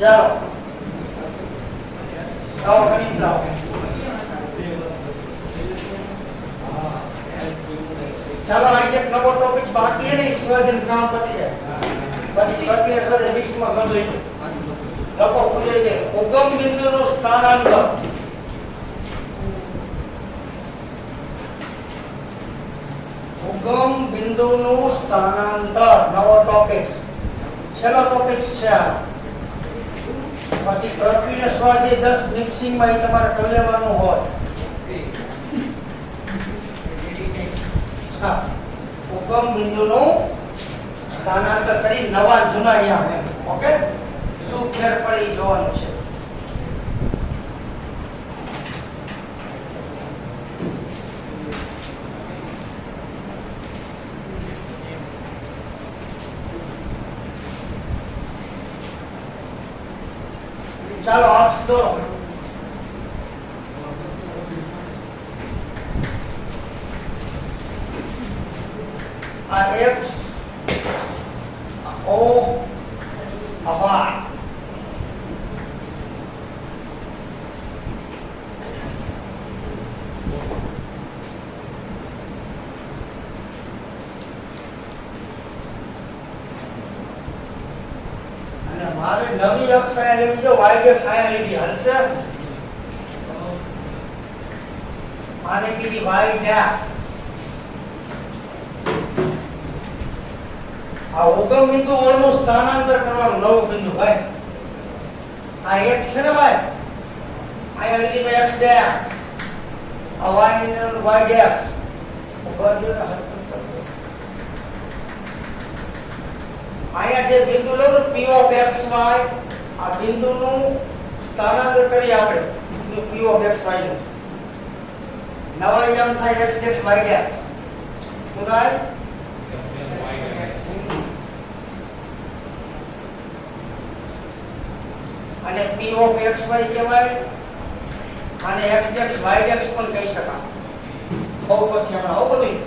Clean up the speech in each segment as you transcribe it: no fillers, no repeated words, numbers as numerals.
જાઓ જાઓ કરી જાઓ ચાલો આ એક નવો ટોપિક બાકી છે ને ઈશ્વરજન કામ પતી જાય પછી પ્રક્રિયા સાથે મિક્સમાં કરી લઈએ લખો ખુલે છે ઉગમ બિંદુનું સ્થાનાંતર ઉગમ બિંદુનું સ્થાનાંતર નવો ટોપિક છેલ્લો ટોપિક છે પછી પ્રક્રિયા સ્વાધ્યાય 10 મિક્સિંગ માં તમારે કરી લેવાનું હોય હા ઉગમ બિંદુનું સ્થાનાંતર કરી નવા જૂના યામ ઓકે શું ફેર પડી જોવાનું છે ચાલો અક્ષ દો આ x o y મારે નવી અક્ષ આયા લેવી જો y અક્ષ આયા લેવી હાલશે આને કીધી y ડેશ આ ઉગમ બિંદુ ઓનું સ્થાનાંતર કરવાનું નવું બિંદુ ભાઈ આ x છે ને ભાઈ આયા લીધી ભાઈ x ડેશ આ y ને y ડેશ ઉપર જો આયા જે બિંદુ લો તો p of xy આ બિંદુનું સ્થાનાંતર કરી આપણે બિંદુ p of xy નું નવા યામ થાય x ડેશ y ડેશ શું થાય અને p of xy કહેવાય અને x ડેશ y ડેશ પણ કહી શકાય બહુ પછી હમણાં આવું બધું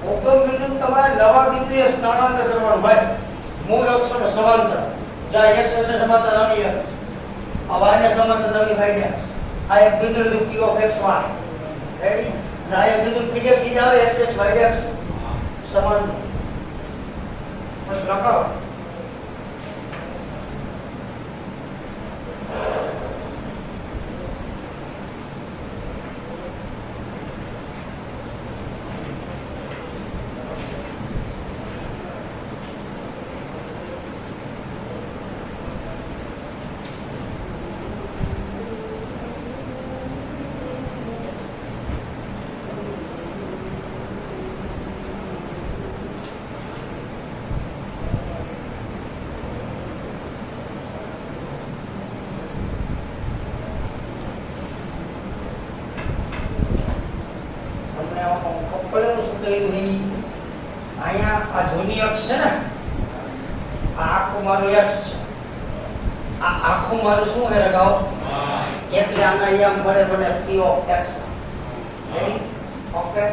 ઉગમ બિંદુ તમારે નવા બિંદુએ સ્થાનાંતર કરવાનું ભાઈ મૂળ અક્ષર સમાંતર જ્યાં x અક્ષ સમાંતર નવી અક્ષ આ y ને સમાંતર નવી y ડેશ આ એક બિંદુ લીધું p of xy રેડી અને આ એક બિંદુ p ડેશ થી આવે x ડેશ y ડેશ સમાંતર બસ લખાવો આ જૂની અક્ષ છે ને આ આખું મારું x છે આ આખું મારું શું હે રગાઓ એટલે આના યામ મળે મને p of x ready okay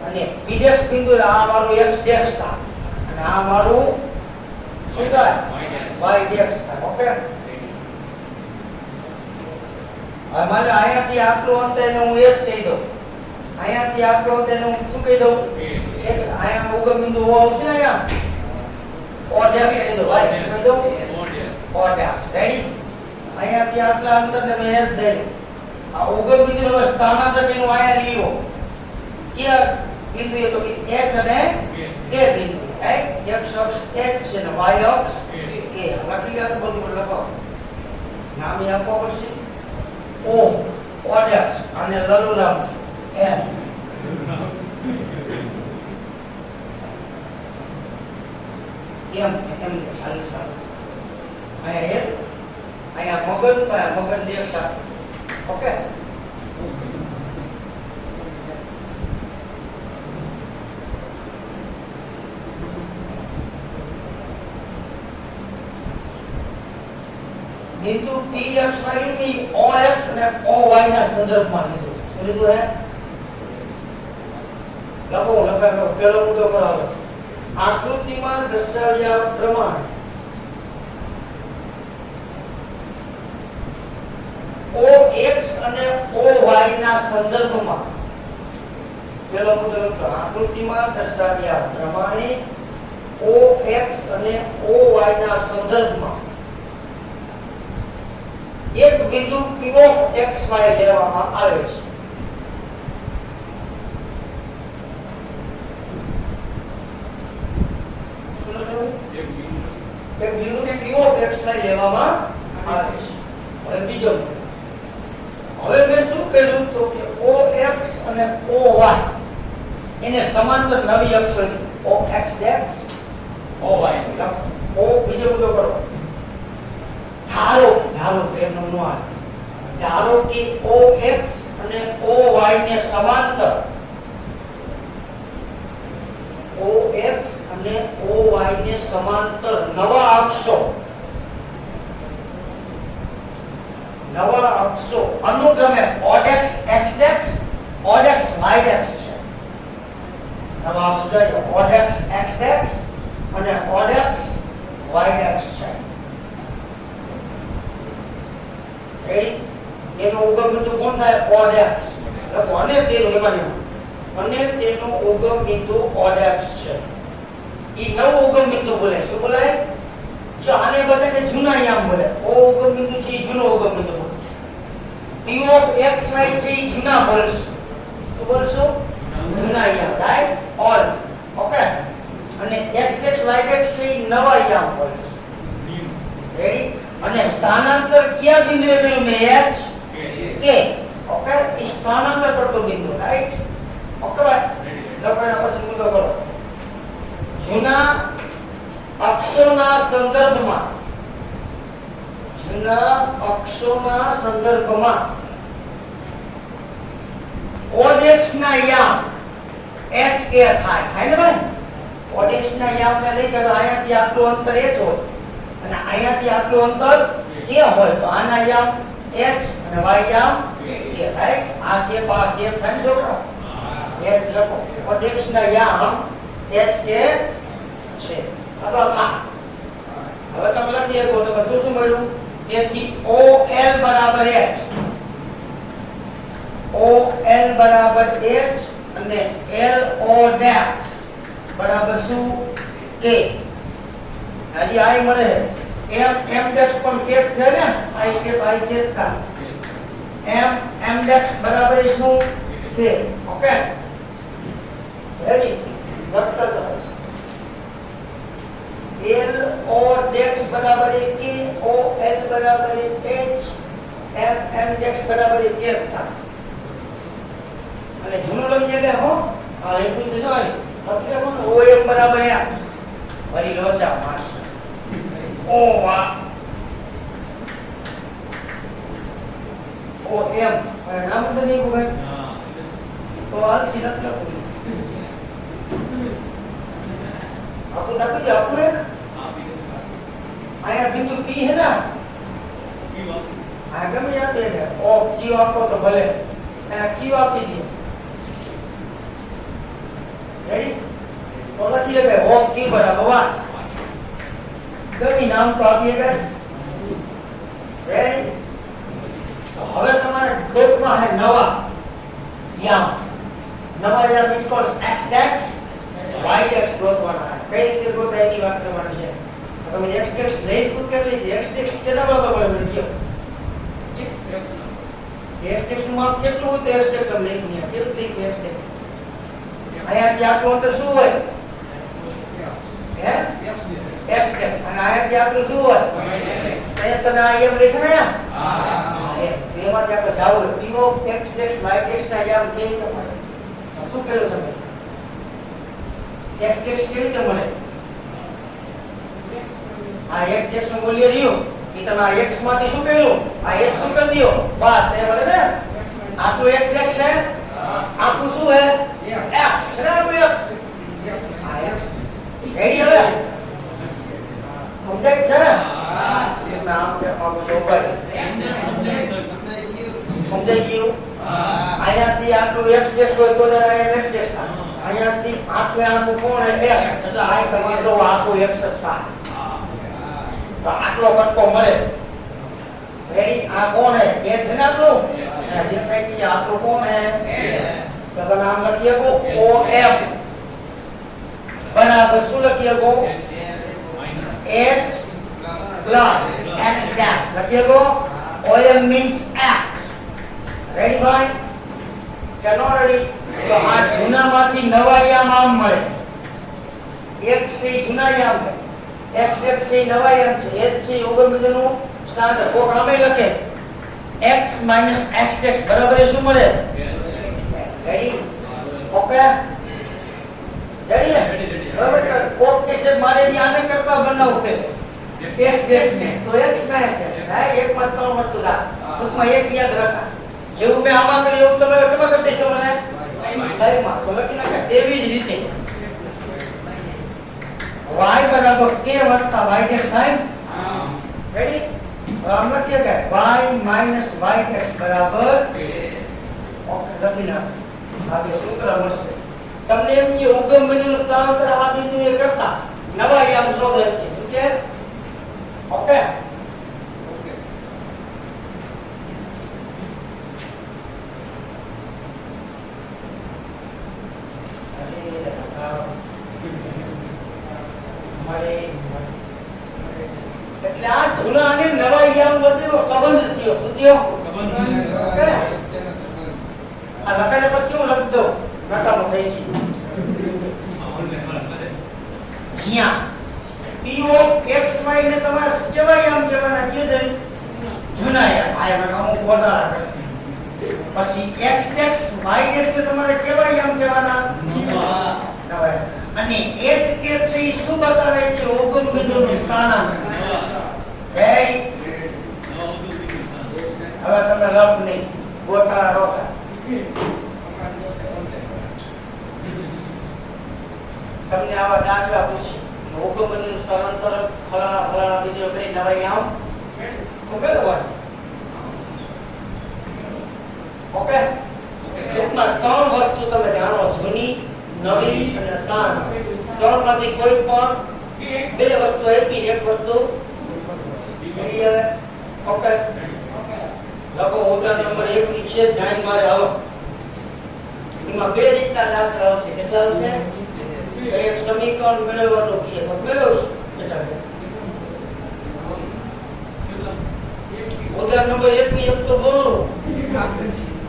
અને p ડેશ બિંદુ આ મારું x ડેશ થાય અને આ મારું શું થાય y ડેશ થાય ઓકે હવે મારે અહીંયાથી આટલું અંતર એને હું s કહી દઉં અહીંયાથી આટલું અંતર એને હું શું કહી દઉં આયા ઉગમ બિંદુ ઓ આવશે ને આયા ઓ ડેશ કહી દો ભાઈ કહી દો ઓ ડેશ રેડી અહીંયાથી આટલા અંતરને મેં s દઈ આ ઉગમ બિંદુનો સ્થાનાંતર એનું આયા લીયો કે બિંદુ એ તો કે h અને k બિંદુ રાઈટ x અક્ષ h છે ને y અક્ષ k લખી લો તો બધું લખો નામ આપો પડશે ઓ ડેશ અને લઘુનામ m એમ ચાલી સારું અહીંયા મગન દેખશા ઓકે બિંદુ px વાળું ની ox અને oy ના સંદર્ભમાં લીધું શું લીધું હે લખો લખાનો પહેલો મુદ્દો કરાવો. આકૃતિમાં દર્શાવ્યા પ્રમાણે OX અને OY ના સંદર્ભમાં પહેલો મુદ્દો લખો. આકૃતિમાં દર્શાવ્યા પ્રમાણે OX અને OY ના સંદર્ભમાં એક બિંદુ P of XY લેવામાં આવે છે. એક બિંદુ P of XY લેવામાં આવે છે. હવે બીજો હવે મેં શું કર્યું તો કે OX અને OY એને સમાંતર નવી અક્ષર OX ડેશ OY લખો. બીજો મુદ્દો કરો. ધારો પ્રેમનો નો આવે. ધારો કે OX અને OY ને સમાંતર OX અને OY ને સમાંતર નવા અક્ષો અનુક્રમે OX X' OX Y' છે. નવા અક્ષરો OX X' અને OX Y' છે. એનો ઉગમ બિંદુ કોણ થાય? OX. અને તેનો ઉગમ બિંદુ OX છે. ઈ નવો ઉગમ બિંદુ બોલે. શું બોલાય? જો આને બધાને જૂના યામ બોલે. ઓ ઉગમ બિંદુ છે ઈ જૂનો ઉગમ બિંદુ બોલે. P of XY છે ઈ જૂના બોલશું. શું બોલશું? જૂના યામ. રાઈટ? ઓલ. ઓકે. અને X છે ઈ નવા યામ બોલશું. રેડી? અને સ્થાનાંતર કયા બિંદુએ કર્યું મેં? H K. ઓકે. ઈ સ્થાનાંતર કરતો બિંદુ. રાઈટ? ઓકે ભાઈ. લખવાના પછી મુદ્દો કરો. જૂના અક્ષોના સંદર્ભમાં OX ના યામ HK થાય ને ભાઈ? OX ના યામ ને લઈ ગયો અહીંયાથી આટલું અંતર H હોય અને અહીંયાથી આટલું અંતર K હોય તો આના યામ H અને Y યામ K. રાઈટ? આ K થાય છોકરા? H લખો. OX ના યામ HK છે. હવે તમે લખી શકો તો શું મળ્યું? તેથી OL બરાબર H અને LO ડેશ બરાબર શું? K. હજી આઈ મળે M ડેશ પણ K છે ને? I K કા M ડેશ બરાબર શું? K. ઓકે. રેડી? લખતા જાઓ. LO ડેશ બરાબર K, OL બરાબર H, M ડેશ બરાબર K થાય. અને જૂનું લખીએ કે હો આ લખ્યું છે જો આ એટલે કોણ OM બરાબર X વળી લોચા માસ ઓ વા OM નામ તો નહીં ભાઈ તો આ ચિહ્ન લખો. आपको दाखव दिया आपको रे आया बिंदु P है ना आगे में जाते हैं ओ Q आपको तो भले Q आप दीजिए. रेडी? तो लखिएगा ओ Q बराबर 1. गमी नाम तो આપીએगा. रेडी? तो હવે તમારે ડોટમાં है નવા યામ equals x dash y dash ગોતવાના है. કઈ રીતે ગોતાય એની વાત કરવાની છે. તો તમે x ડેશ લઈ પૂછ કરી લે. x ડેશ કેના બરાબર પડે મને કહો. x ડેશ નું માપ કેટલું હોય તો x ડેશ તમે લઈ નહીં કેટલું થઈ x ડેશ અહીંયાથી આટલું અંતર શું હોય? હે x ડેશ અને અહીંયાથી આટલું શું હોય? અહીંયા તમે આ એમ લખ્યું ને હા એમાંથી આપણે જાવ to x dash y dash ના યામ કે તમારે શું કર્યું તમે? x ડેશ કેવી રીતે મળે? આ x ડેશ નું મૂલ્ય રહ્યું એ તમે આ x માંથી શું કર્યું? આ x શું કરી દયો? બાદ તે મળે ને આટલું x ડેશ છે આટલું શું હે? x છે ને x આ x રેડી હવે સમજાય છે? હા એટલે આમ કે આવું તો ભાઈ સમજાઈ ગયું? હા અહીંયાથી આટલું x ડેશ હોય તો જરા x ડેશ થાય અહીંયાથી આખે આખું કોણ હે x એટલે આ તમારો આખું x જ થાય તો આટલો કટકો મળે રેડી આ કોણ હે કે છે ને આટલું અને જે કઈ છે આટલું કોણ હે તો તમે નામ લખીએ કો OF બરાબર શું લખીએ કો h plus x dash લખીએ કો OM means x રેડી ભાઈ કેનો રેડી તો આ જૂનામાંથી નવા યામ આમ મળે x છે જૂના યામ છે x x છે નવા યામ છે h છે ઓગમબીજનું સ્ટાન્ડર્ડ કોક આમે લખે x - x બરાબર શું મળે રેડી ઓકે રેડી બરાબર કોક કેસે મારે આને કરતા બનાવું છે x ને તો x માં છે હા એક માં ત્રણ વસ્તુ લા ટૂંકમાં એક યાદ રાખા જેવું મેં આમાં કર્યું એવું તમે કેમાં કરી દેશો મને માં તો લખી નાખે એવી જ રીતે y બરાબર k વત્તા y થાય રેડી આમ લખીએ કે y - y બરાબર ઓકે લખી નાખો આ બે સૂત્ર મળશે તમને એમ કે ઉગમ બિંદુનું સ્થાનાંતર આ બિંદુએ કરતા નવા યામ શોધે છે શું કે ઓકે એટલે આ જૂના અને નવા યામ વચ્ચેનો સંબંધ થયો શું થયો ઓકે આ લખાય પછી કેવું લખી દો નકામો થઈ છે જ્યાં p of x y ને તમારે કેવા યામ કહેવાના કે છે જૂના યામ આ એમાં અમુક ગોટાળા કરશે પછી x y ને તમારે કેવા યામ કહેવાના નવા અને h કે છે ઈ શું બતાવે છે ઓગમ બિંદુનું સ્થાનાંતર રેડી હવે તમે લખ નહીં ગોટાળા રોકા તમને આવા દાખલા પૂછી ઓગમ બિંદુનું સ્થાનાંતર ફલાણા બિંદુએ કરી નવા યામ ઉકેલવાનું ઓકે ટૂંકમાં ત્રણ વસ્તુ તમે જાણો જૂની નવી અને સ્થાન ત્રણમાંથી કોઈ પણ બે વસ્તુ આપી એક વસ્તુ ઓકે લખો ઉદાહરણ નંબર 1 ની છે જાણ મારે હાલો એમાં બે રીતના દાખલા આવશે કેટલા આવશે એક સમીકરણ મેળવવાનું કીએ તો મેળવશું ઉદાહરણ નંબર 1 ની એક તો બોલો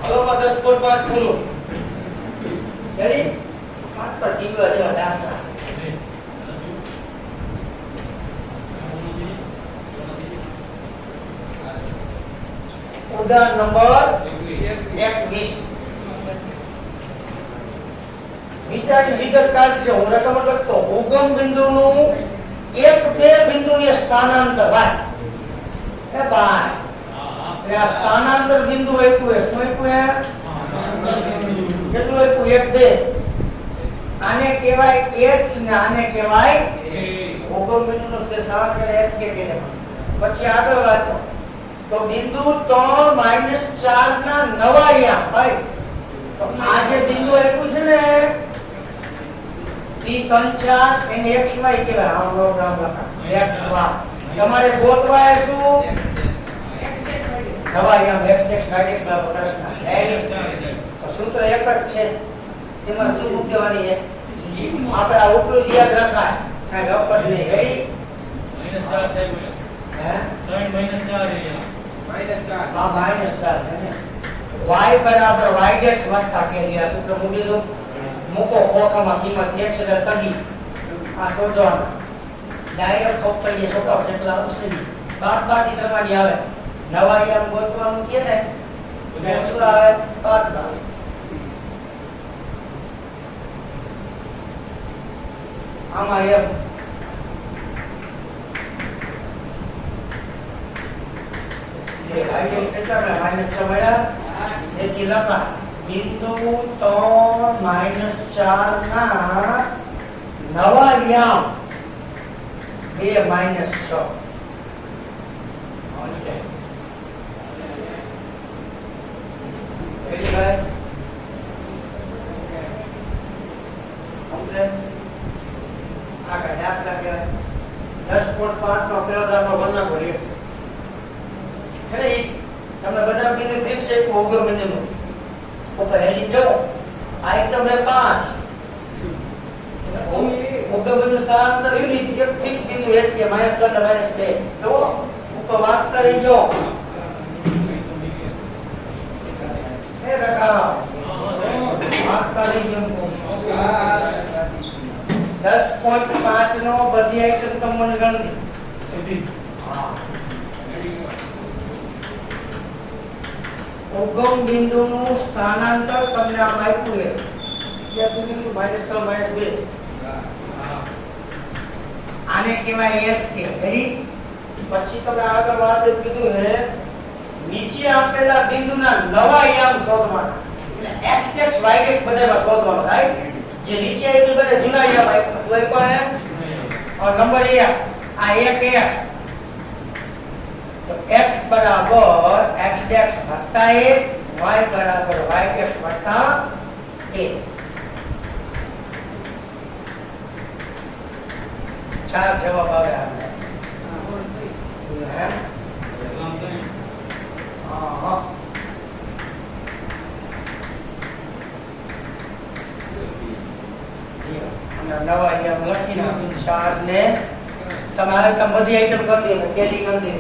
હાલો માં 10 પર 5 બોલો રેડી 5 પર ટીવા જેવા દાખલા ઉદાહરણ નંબર 21 વિચારની વિગત કાઢી છે હું રકમ લખતો ઉગમ બિંદુનું એક બે બિંદુએ સ્થાનાંતર ભાઈ એ ભાઈ એટલે આ સ્થાનાંતર બિંદુ આપ્યું છે શું આપ્યું છે કેટલું આપ્યું એક બે આને કહેવાય h ને આને કહેવાય ઉગમ બિંદુનું સ્થાનાંતર h કે પછી આગળ વાંચો તો બિંદુ 3 - 4 ના નવા યામ ભાઈ તો આ જે બિંદુ આપ્યું છે ને ઈ 3 4 એને xy કહેવાય આમ નામ લખા xy તમારે ગોતવાય શું નવા યામ x y ના પ્રશ્ન તો સૂત્ર એક જ છે એમાં શું મૂકવાની છે આપણે આ ઉપલું યાદ રખાય કાઈ લપટ નહીં રેડી -4 થઈ ગયો હે 3 - 4 અહીંયા -4 હા -4 છે y બરાબર y' વત્તા કે આ સૂત્ર મૂકી દો મૂકો કોકામાં કિંમત x એટલે તગી આ શોધવાનું ડાયરેક્ટ ખોપડીએ છોકરાઓ કેટલા આવશે બાદબાકી કરવાની આવે નવા યામ ગોતવાનું કે ને શું આવે બાદબાકી આમાં એમ બિંદુ 3 - 4 ના નવા યામ 2 - 6 એટલે આ કઈ દાખલા કહેવાય 10.5 નો પેલો દાખલો ભણના ભરીએ એટલે તમે બધા બિંદુ ફિક્સ છે ઉગમ બિંદુનું ઉપર હેડી જાઓ આ એકદમ 5 ઉગમ બિંદુ સ્થાનાંતર યુનિટ એક ફિક્સ બિંદુ h કે -3 -2 તો ઉપર વાત કરી જો એ રખા વાત કરી જો 10.5 નો બધી આઈટમ તમને ગણતી ઉગમ બિંદુનું સ્થાનાંતર તમને આમ આપ્યું છે કે બિંદુ -3 -2 આને કહેવાય h કે રેડી પછી તમે આગળ વાત કીધું છે નીચે આપેલા બિંદુના નવા યામ શોધવાના એટલે x x y x બધામાં શોધવાનું રાઈટ જે નીચે આપ્યું બધા જૂના યામ આપ્યા શું આપ્યા और नंबर 1 આ 1 तो x बराबर x डैश घटा 1 y बराबर y डैश घटा 1 चार जवाब आवे आपने हां नवा आइटम लखी ना 4 ने તમારે તમ બધી આઈટમ કરી દે કેલી કરી દે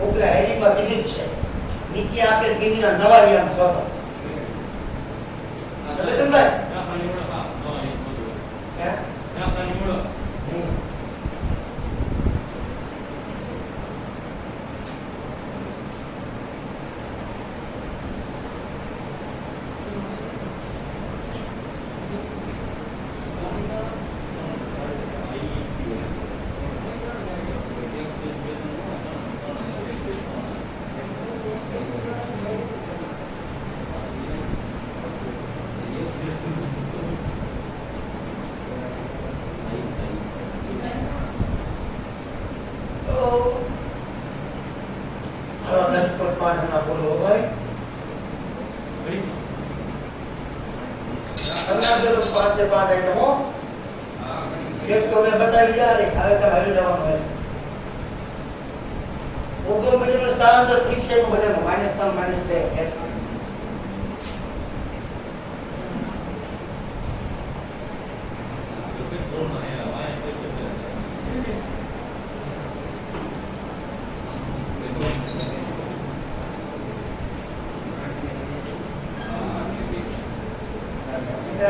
ઓકે હેરી માં કીધું છે નીચે આપેલ બિંદુના નવા આયામ શોધો એટલે સમજાય ના પાણી મોડો હા હે ના પાણી મોડો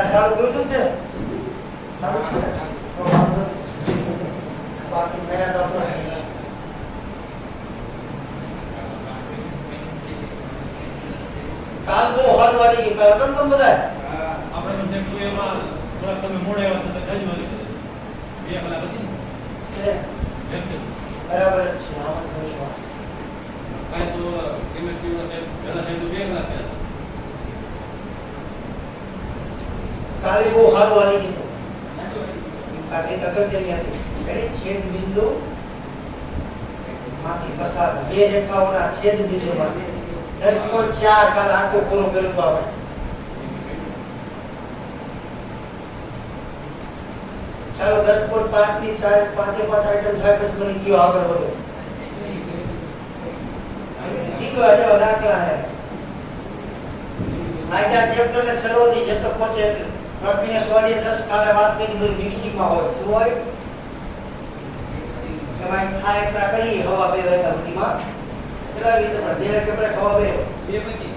સારું જોયું છે સારું છે બાકી મેરા ડોક્ટર કાલ બહુ હલ વાળી ગઈ કાલ તમ બધા આપણે તો સેક્ટર એમાં થોડા તમે મોડે આવ્યા તો જજ વાળી બે કલાક હતી છે બરાબર છે આમાં જોઈશું કાઈ તો કેમેસ્ટ્રી નો છે પહેલા સાઈડ 2 કલાક થયા કાલે બહુ હારું આવી ગયું બાકી અગત્યની હતી એટલે છેદ બિંદુ માંથી પસાર બે રેખાઓના છેદ બિંદુમાંથી 10.4 કાલ આખો પૂરો કર્યો આપણે ચાલો 10.5 થી 4 5 આઈટમ થાય પછી મને કયો આગળ વધો ઠીક है जो दाखला है आजा चैप्टर ने छलो दी जब तक पहुंचे બાકીને સ્વાડી 10 કાલે વાત કરી બધી મિક્સિંગ માં હોય શું હોય તમારે થાય એટલા કરી હવા બે રહેતા સુધીમાં એટલા રીતે પણ જે કે આપણે હવા બે પછી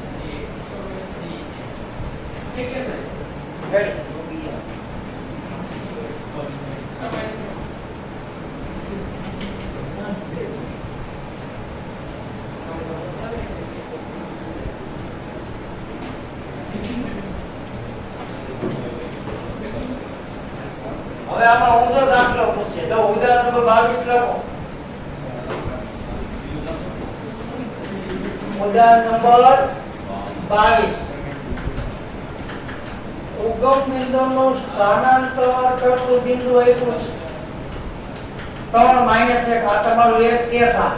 કેટલે છે હવે આમાં ઊંધો દાખલો પૂછે તો ઉદાહરણ નંબર 22 લખો ઉદાહરણ નંબર 22 ઉગમ બિંદુનું સ્થાનાંતર કરતું બિંદુ આપ્યું છે 3 - 1 આ તમારું h કે થા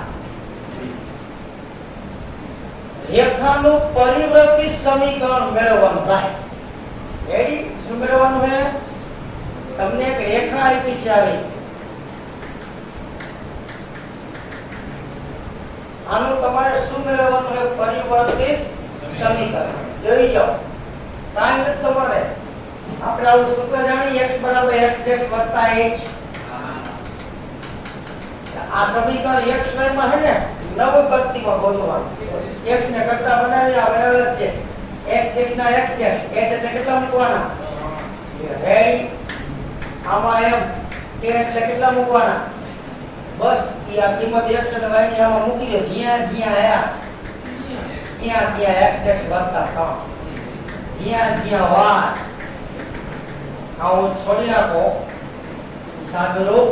રેખાનું પરિવર્તિત સમીકરણ મેળવવાનું થાય રેડી? શું મેળવવાનું છે? તમને એક રેખા આપી છે આવી. આનું તમારે શું મેળવવાનું છે? પરિવર્તિત સમીકરણ. જોઈ જાઓ. કાંઈ નથી તમારે. આપણે આવું સૂત્ર જાણી x બરાબર x h. આ સમીકરણ x y માં છે ને નવ પંક્તિમાં ગોતવાનું. x ને કરતા બનાવી આ બરાબર છે x ના x h એટલે કેટલા મૂકવાના? રેડી? આમાં એમ કે એટલે કેટલા મૂકવાના? બસ ઈ આ કિંમત x અને y ની આમાં મૂકી દો. જ્યાં જ્યાં ત્યાં x વત્તા 3 જ્યાં જ્યાં y આવો છોડી નાખો. સાદુરૂપ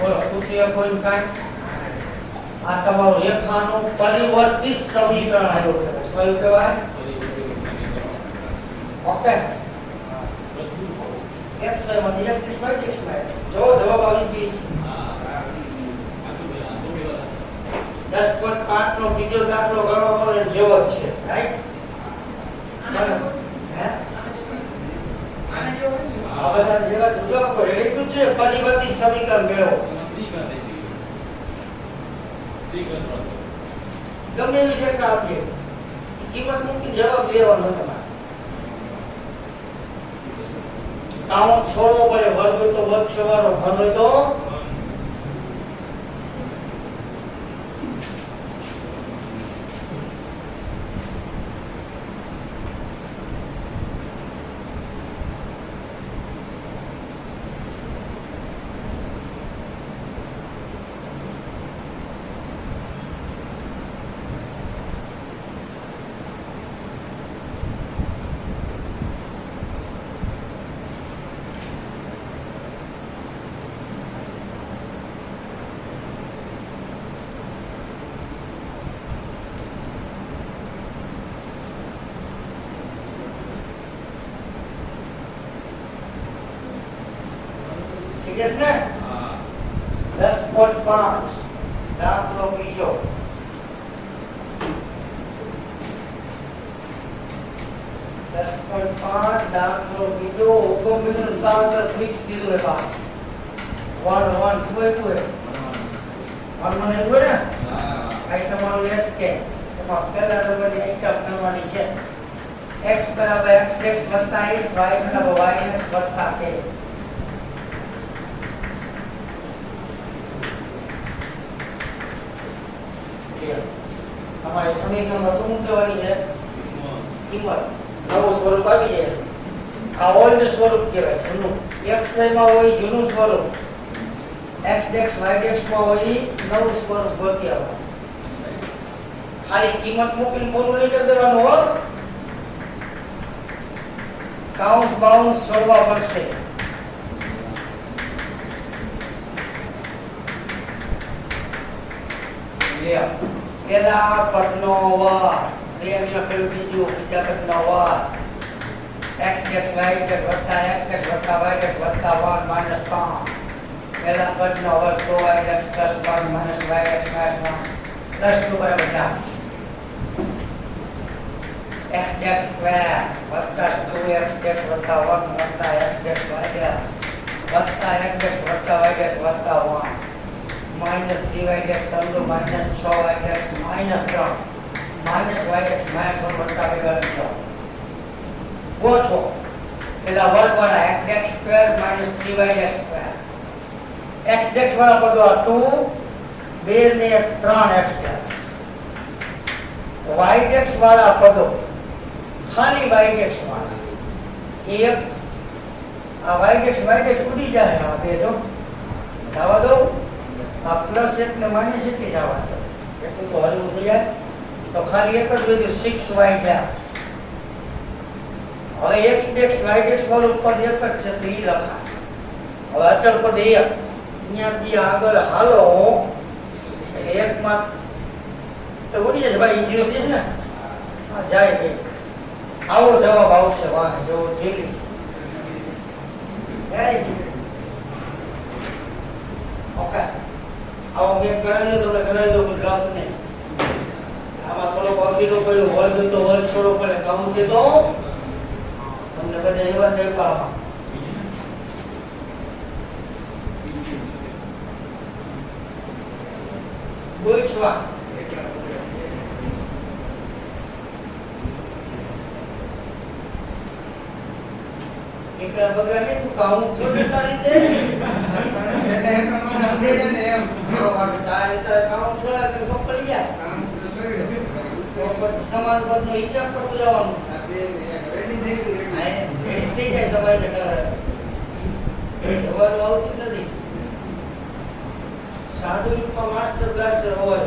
બોલો પૂછીએ કોઈ કાંઈ? આ તમારું રેખાનું પરિવર્તિત સમીકરણ આવ્યું છે. શું કહેવાય? ઓકે x y માંથી x y જો જવાબ આવી ગઈ છે. 10.5 નો બીજો દાખલો ગણવાનો જેવો જ છે. રાઈટ? પરિવર્તિત સમીકરણ મેળવો. ગમે એવી રેખા આપીએ કિંમત મૂકી જવાબ લેવાનો તમારે. કાઉન્ટ છોડવો પડે. વર્ગ હોય તો વર્ગ છોડવાનો, ઘન હોય તો yes ને? 10.5 દાખલો બીજો. 10.5 દાખલો બીજો. હુકમ બિંદુ સ્થાનાંતર ફિક્સ કીધું છે બા. 1 1 શું આપ્યું છે? 1 મને આપ્યું ને? આ તમારું h કે એમાં પહેલા નંબરની આઈટમ કરવાની છે. x બરાબર x વત્તા h, y બરાબર y વત્તા k. हमारे समीकरण में શું કહેવાની છે? કિંમત. નવું સ્વરૂપ આવી જાય. આ ઓલ્ડ સ્વરૂપ કહેવાય છે. જૂનું x y માં હોય જૂનું સ્વરૂપ, x y માં હોય નવું સ્વરૂપ ગોતી આવે. ખાલી કિંમત મૂકીને પૂરું નહીં કરી દેવાનું હો. કાઉન્સ બાઉન્સ છોડવા પડશે. પેલા પદનો વર્ગ, બે ફેર બીજું બીજા પદનો વર્ગ, x y વત્તા x વત્તા y વત્તા 1 માઈનસ 3. પેલા પદનો વર્ગ 2x plus 1 minus y minus 1 plus 2 બરાબર 4. x સ્ક્વેર વત્તા 2x વત્તા 1 વત્તા x y વત્તા x વત્તા y વત્તા 1 minus 3y term minus 6y minus 3 minus y minus 1 बटा के वर्ग गोठो પેલા વર્ગ વાળા x square minus 3y square x વાળા પદો 2 2 ને 3x y વાળા પદો ખાલી y વાળા એક આ y ઉડી જાય આ બે જો જવા દો. આ પ્લસ 1 ને માઈનસ 1 જવા દો. એટલું તો હલવું થઈ જાય તો ખાલી એક જ વધ્યું 6y હવે x વાળું પદ એક જ છે તો ઈ લખાય. હવે અચળ પદ 1 અહીંયાથી આગળ હાલો એટલે 1 માં તો ઉડી જશે ભાઈ. 0 થશે ને? હા જાય ગઈ. આવો જવાબ આવશે. વાહ જો જેલી ઓકે. આવો મેં ગણાવી દો, તમને ગણાવી દો ગુજરાત ને આમાં થોડો કબીરો કયો વર્ગ તો વર્ગ છોડો પડે કહું છે તો તમને બધા એવા દેખાવા ગોઈઠવા એકલા બગડા તું કામ છોડી તારી દે એટલે એક મને અપડેટ ને એમ તારે તારે કામ છોડા કે પકડી જાય કામ તો છોડી તો પછી સમાન પરનો હિસાબ કરતો જવાનું રેડી થઈ ગયું રેડી થઈ જાય તમારે જવાનું આવતું નથી સાધુ રૂપમાં માસ્ટર બ્લાસ્ટર હોય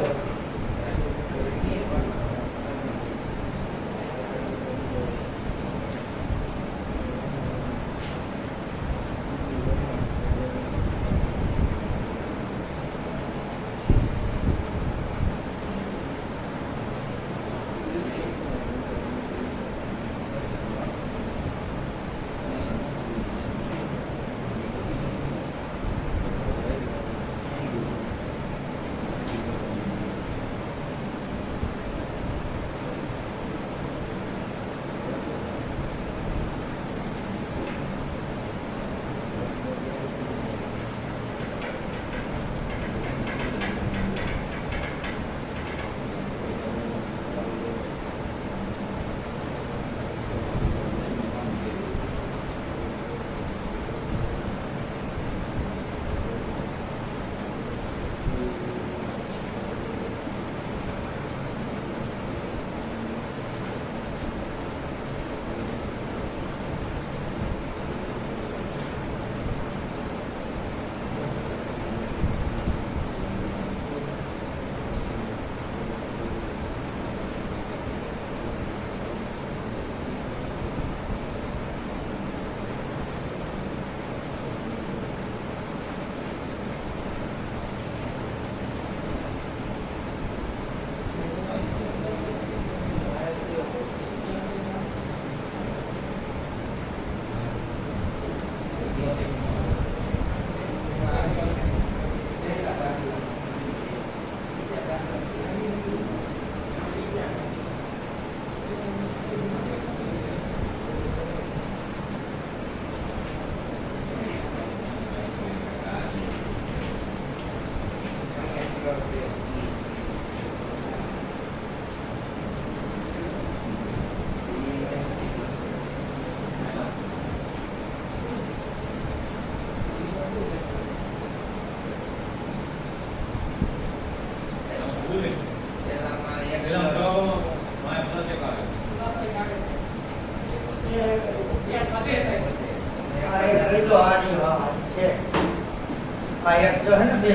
जो है ना बे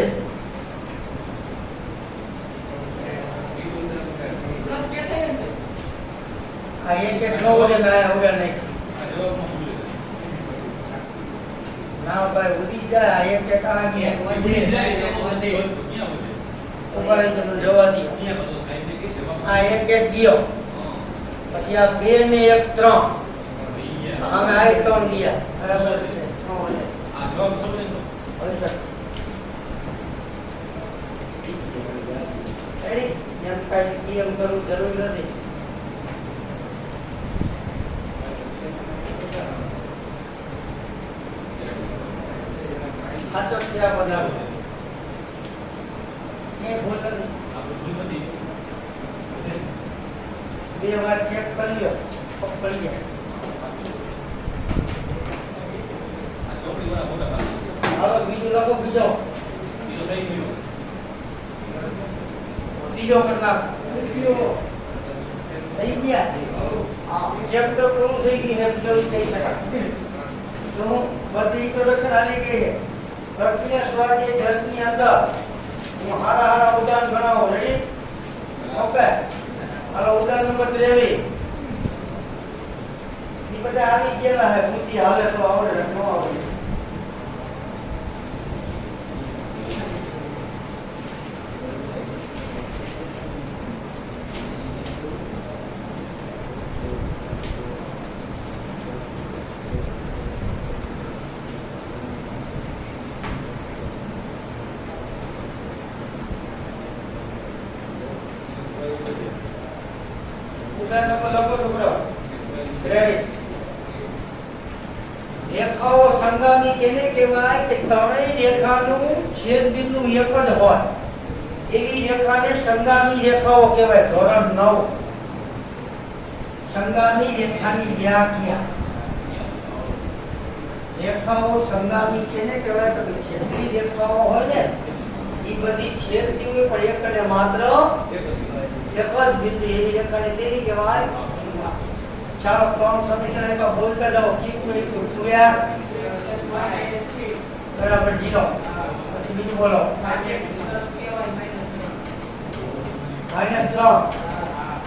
ये के नो बोले ना होगा नहीं ना भाई उड़ी जाए ये के कहां गया वदे ऊपर चलो जवाब दिया हां एक के दियो પછી આ 2 ને 1 3 અમે આ 3 દિયા બરાબર છે આ જવાબ બોલે તો હશે અરે એમ કાઈ એમ કરું જરૂર નથી હાચો છે આ બધા એ ભૂલ નથી આપણે ભૂલ નથી બે વાર ચેક કરી લ્યો પકડી જાય આ ચોકડી વાળા મોટા હાલો બીજું લખો બીજો થઈ ગયો બીજો કરતા થઈ ગયા હા ચેપ્ટર પૂરું થઈ ગઈ હેલ્પ શરૂ થઈ શકાય શું બધી ઇન્ટ્રોડક્શન આલી ગઈ છે પ્રક્રિયા સ્વાધ્યાય 10 ની અંદર હું હારા ઉદાહરણ બનાવો રેડી ઓકે હાલો ઉદાહરણ નંબર 23 ઈ બધા આવી ગયેલા હે બુદ્ધિ હાલે તો આવડે ન આવડે બધા નંબર લખો છોકરાઓ 23 રેખાઓ સંગામી કેને કહેવાય કે ત્રણેય રેખાનું છેદ બિંદુ એક જ હોય એવી રેખાને સંગામી રેખાઓ કહેવાય. ધોરણ 9 સંગામી રેખાની વ્યાખ્યા. રેખાઓ સંગામી કેને કહેવાય તો છેદની રેખાઓ હોય ને એ બધી છેદતી હોય પણ એક અને માત્ર એક જ બિંદુ એવી રેખાને કેવી કહેવાય. ચાલો ત્રણ સમીકરણ માં બોલતા જાઓ. q = 2r બરાબર 0. પછી બીજું બોલો -3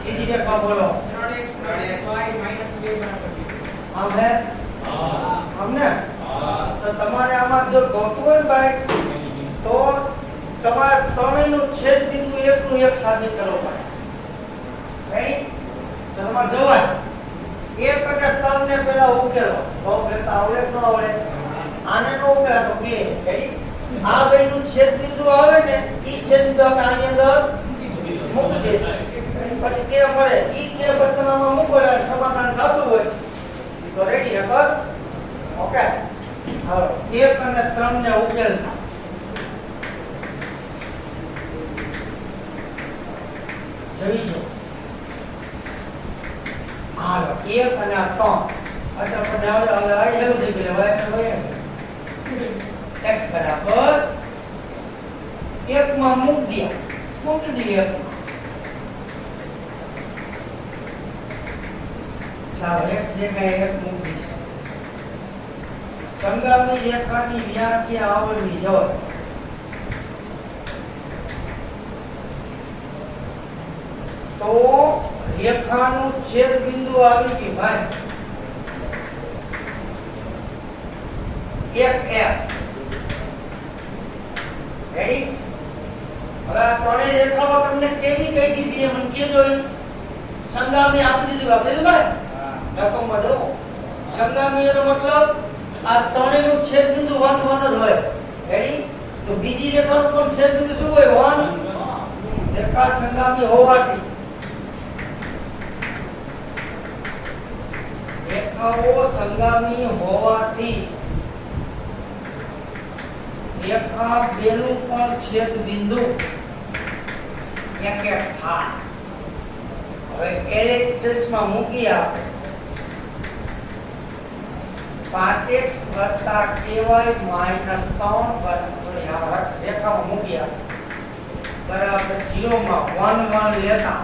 બીજી રેખા બોલો 3x y -2 આમ હે અમને તો તમારે આમાં જો ગોતવું હોય ભાઈ તો તમારે ત્રણેયનું છેદ બિંદુ એકનું એક સાબિત કરવો પડે. રેડી? તો તમારે જવાય 1 અને 3 ને પહેલા ઉકેલો તો લેતા આવડે ન આવડે. આને નો ઉકેલા તો 2. રેડી? આ બેનું છેદ બિંદુ આવે ને ઈ છેદ બિંદુ આપણે આની અંદર મૂકી દઈશું. પછી કે મળે ઈ કે બદલામાં મૂકો એટલે સમાધાન થતું હોય તો રેડી નકર ઓકે. હાલો 1 અને 3 ને ઉકેલતા જોઈ જો. હાલો 1 અને 3 અચ્છા પણ હવે હેલો થઈ ગયો. હવે x બરાબર 1 માં મૂકી દઈએ. ચાલો x જગ્યાએ 1 મૂકી દઈશું. સંગામી રેખાની વ્યાખ્યા આવડવી જોઈએ. તો રેખાનું છેદ બિંદુ આવી ગયું ભાઈ 1f. રેડી? હવે આ ત્રણેય રેખાઓ તમને કેવી કહી દીધી મને કહેજો. સંગામી આપી દીધી ભાઈ રકમમાં જો. સંગામી એનો મતલબ આ ત્રણેયનું છેદ બિંદુ 1 1 જ હોય. રેડી? તો બીજી રેખાનું પણ છેદ બિંદુ શું હોય 1. રેખા સંગામી હોવાથી રેખાઓ સંગામી હોવાથી રેખા બેનું પણ છેદ બિંદુ એક થાય. હવે LHS માં મૂકી આપે 5x + ky - 3 સોરી આ રેખામાં મૂકી આપે બરાબર 0 માં 1 1 લેતા.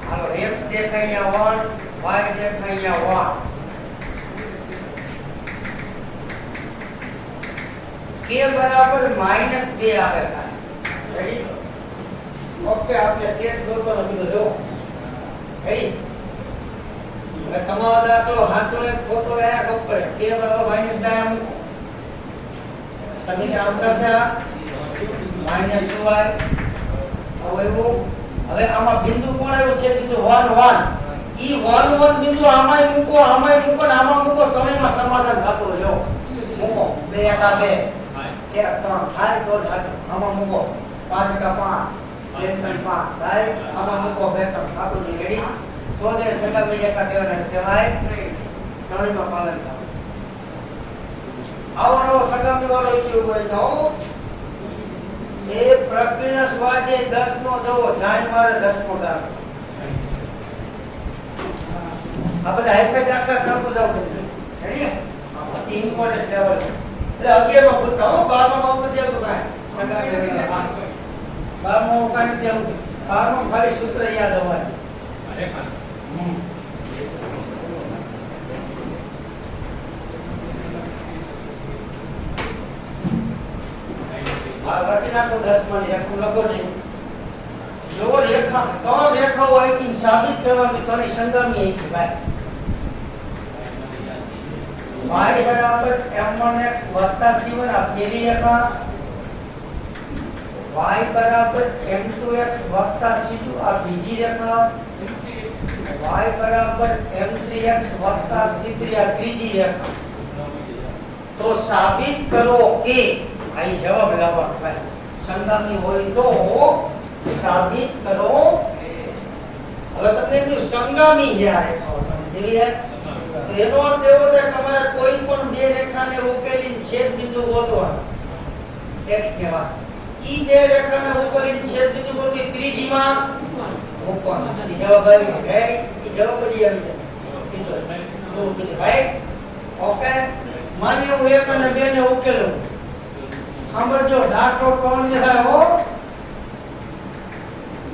હાલો x દેખાય અહીંયા 1 y દેખાય અહીંયા 1 k બરાબર -2 આવે. રેડી? ઓકે આપણે કેસ ગોતો લખી દો. રેડી? હવે તમારો દાખલો હાચો એક ખોટો આયા ખબર કે બરાબર -2 આમ સમીકરણ આવતા છે -2y. હવે આમાં બિંદુ કોણ આવ્યું છે બિંદુ 1 1. ઈ 1 1 બિંદુ આમાંય મૂકો ને આમાં મૂકો ત્રણેયમાં સમાધાન થતું હોય. મૂકો 2 * 2 1 3 થાય તો આમાં મૂકો 5 * 5 2 3 5 થાય આમાં મૂકો 2 3 થતું નહીં. રેડી? તો તે સંગામી રેખા કહેવાય ત્રણેયમાં પાલન થાય. આવો નવો સંગામી વાળો ઇસ્યુ હોય તો એ પ્રજ્ઞા સ્વાધ્યાય 10 નો જવો જાણ મારે 10 નો દાખલો. આ બધા હેપે દાખલા કરતો જાવ. રેડી? આ ઇમ્પોર્ટન્ટ લેવલ છે. એટલે 11 માં પૂછતા હો 12 માં પૂછે તો કાઈ સંગામી રેખા 12 માં કાઈ દેવું 12 માં ખાલી સૂત્ર યાદ હોય. રેખા આ લખી નાખો 10 માં રેખા લખો છે. જો રેખા ત્રણ રેખાઓ આવી સાબિત કરવાની ત્રણેય સંગામી આવી છે ભાઈ. y બરાબર m1x + c1 આ પહેલી રેખા. y બરાબર m2x + c2 આ બીજી રેખા. y બરાબર m3x + c3 આ ત્રીજી રેખા. તો સાબિત કરો કે અહીં જવાબ લાવવાનો ભાઈ સંગામી હોય તો સાબિત કરો હવે તમને કીધું સંગામી છે આ રેખાઓ જેવી છે તો એનો અર્થ એવો છે કે તમારે કોઈ પણ બે રેખાને ઉકેલીને છેદ બિંદુ ગોતવાનો x કહેવાય. ઈ બે રેખાને ઉકેલીને છેદ બિંદુ ગોતી ત્રીજીમાં મૂકવાનો. ઈ જવાબ આવી ગયો. ઈ જવાબ જ આવી જશે. સીધો તો કીધું રાઈટ. ઓકે, માની હું 1 અને 2 ને ઉકેલું. સાંભળજો, દાખલો કોણ થાય હો.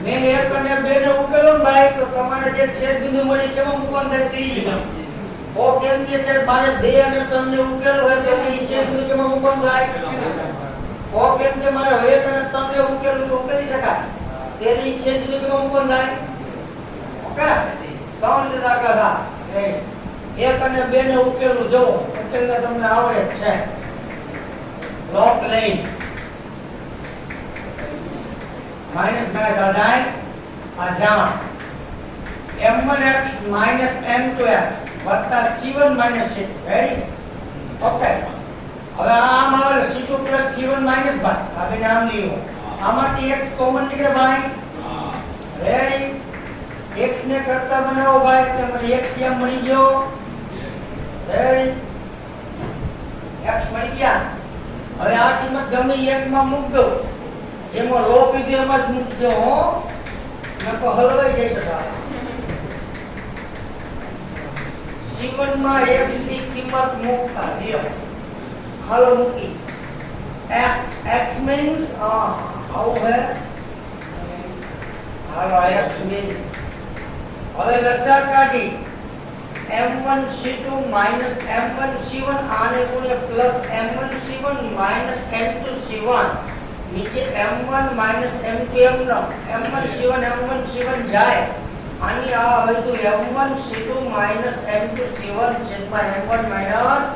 મેં 1 અને 2 ને ઉકેલો ને ભાઈ, તો તમારે જે છેદ બિંદુ મળી કેમાં મૂકવાનું થાય? ત્રીજીમાં. ઓ કેમ કે છે મારે 2 અને 3 ને ઉકેલો હોય તો એ છેદ બિંદુ કેમાં મૂકવાનું થાય? ઓ કેમ કે મારે 1 અને 3 ને ઉકેલું તો ઉકેલી શકાય, તેની છેદ બિંદુ કેમાં મૂકવાનું થાય? ઓકે, ત્રણ રીતે દાખલા થાય. 1 અને 2 ને ઉકેલું જો એટલે તમને આવડે જ છે. લોક લાઈન માઈનસ માં જાય આ જા m1x m2x c1 c2. Very okay. હવે આમ આવે c2 c1 બાદ આપણે નામ લીધું. આમાંથી x કોમન નીકળે ભાઈ. રેડી. x ને કરતા બનાવો ભાઈ એટલે મને x એમ મળી ગયો. રેડી. x મળી ગયા. હવે આ કિંમત ગમે એક માં મૂક દો. જેમાં રો પીધી એમાં જ મૂકજો હો, નકો હલવાઈ જશે. c1 માં x ની કિંમત મૂકતા લ્યો. હાલો મૂકી. x means આવું હે. હાલો x means હવે લસા કાઢી m1 c2 m1 c1 આને ગુણે plus m1 c1 m2 c1 નીચે m1 m2 m1 c1 જાય. આની આ હોય તો m1 c2 m2 c1 છેદમાં m1 માઈનસ.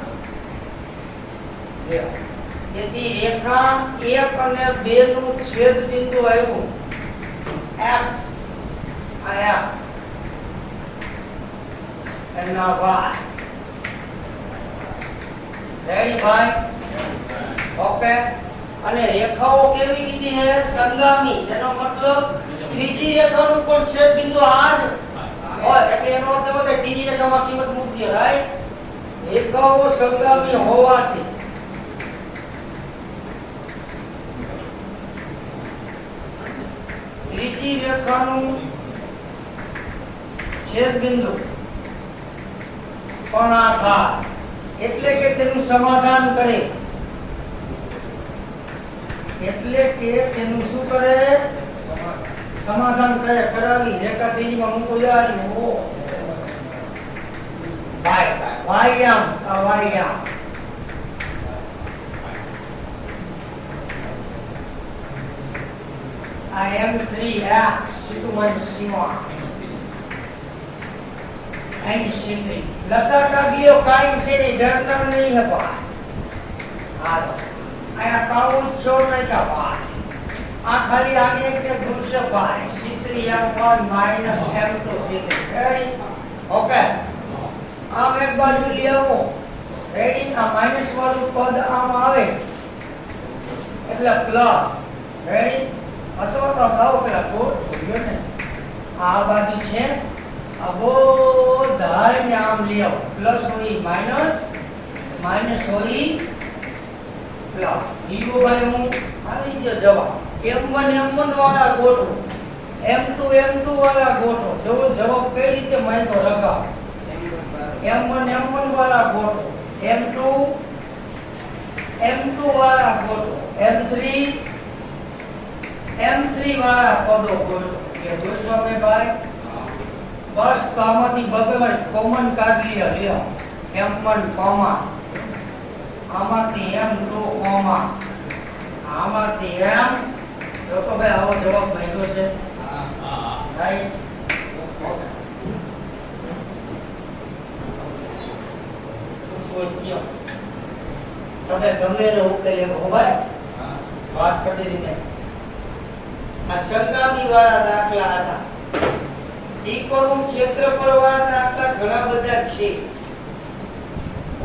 તેથી રેખા 1 અને 2 નું છેદ બિંદુ આવ્યું x આ x and now y. Ready ભાઈ. ઓકે, અને રેખાઓ કેવી કીધી છે? સંગામી. એનો મતલબ ત્રીજી રેખાનું પણ છેદ બિંદુ આ જ હોય એટલે એનો અર્થ એવો કે ત્રીજી રેખામાં કિંમત મૂકી. રાઈટ. રેખાઓ સંગામી હોવાથી ત્રીજી રેખાનું છેદ બિંદુ પણ આ થાય એટલે કે તેનું સમાધાન કરે. એટલે કે તેનું શું કરે? સમાધાન કરે. કરાવી રેખા ત્રીજીમાં મૂકો જાય. ઓ ભાઈ આમ આ ભાઈ આમ I am 3x c2 c1 and c3. લસા કાઢીઓ કાઈ છે નહીં, ડરતા નહીં હે ભાઈ. હાલો આયા કાઉન્ટ છોડ નહીં કા ભાઈ. આ ખાલી આને એકને ગુણશે ભાઈ. c3m1 m2 c3. Ready. Okay, આમ એક બાજુ લઈ આવો. રેડી. આ માઈનસ વાળું પદ આમ આવે એટલે પ્લસ. રેડી. અથવા તો અગાઉ પેલા કોડ ભૂલ્યો ને. આ બાજુ છે આ બધાને આમ લઈ આવો. પ્લસ હોય માઈનસ, માઈનસ હોય પ્લસ. ડીઓ બાય હું આવી ગયો જવાબ. m1 વાળા ગોઠવો, m2 વાળા ગોઠવો. જો જવાબ કઈ રીતે માયનો લગાવ. m1 વાળા ગોઠવો, m2 વાળા ગોઠવો, m3 વાળા પદો ગોઠવો. કે ગોઠવા મે ભાઈ બસ તો આમાંથી બગડ કોમન કાઢી લ્યો. m1 કોમા, આમાંથી m2 કોમા, આમાંથી m. જો તો ભાઈ આવો જવાબ માંગ્યો છે. રાઈટ. સોચ્યો તમે ગમે ને ઉકેલી હો ભાઈ. વાત કરી દીધી. આ સંગામી વાળા દાખલા હતા. ત્રિકોણનું ક્ષેત્રફળ વાળા દાખલા ઘણા બધા છે.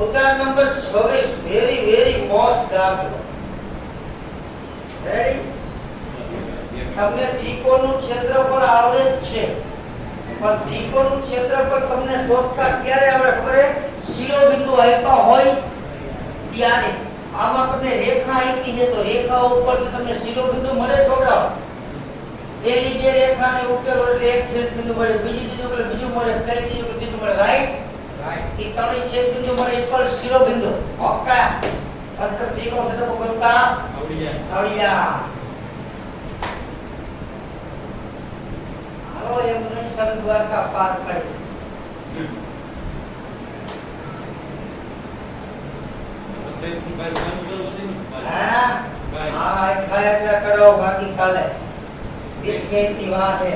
ઉદાહરણ નંબર 26 વેરી મોસ્ટ દાખલો. રેડી. તમને ત્રિકોણનું ક્ષેત્રફળ આવડે જ છે. પણ ત્રિકોણનું ક્ષેત્રફળ તમને શોધતા ક્યારે આપણે ખબર છે? શિરોબિંદુ આપ્યા હોય ત્યારે. આમાં તમને રેખા આપી છે તો રેખા ઉપરથી તમને શિરોબિંદુ મળે છોકરાઓ. પેલી બે રેખાને ઉકેલો એટલે એક છેદબિંદુ મળે, બીજી દીધું એટલે બીજું મળે, પેલી દીધું એટલે બીજું મળે. રાઈટ? એ ત્રણ છેદબિંદુ મળે ઇક્વલ શિરોબિંદુ. ઓકે. અંતર ત્રિકોણ ક્ષેત્રફળ કરતા આવડી જા. હાલો એમને સંદ્વારકા પાર કરી. હા ખાયા કરો બાકી કાલે 20 મિનિટની વાત છે.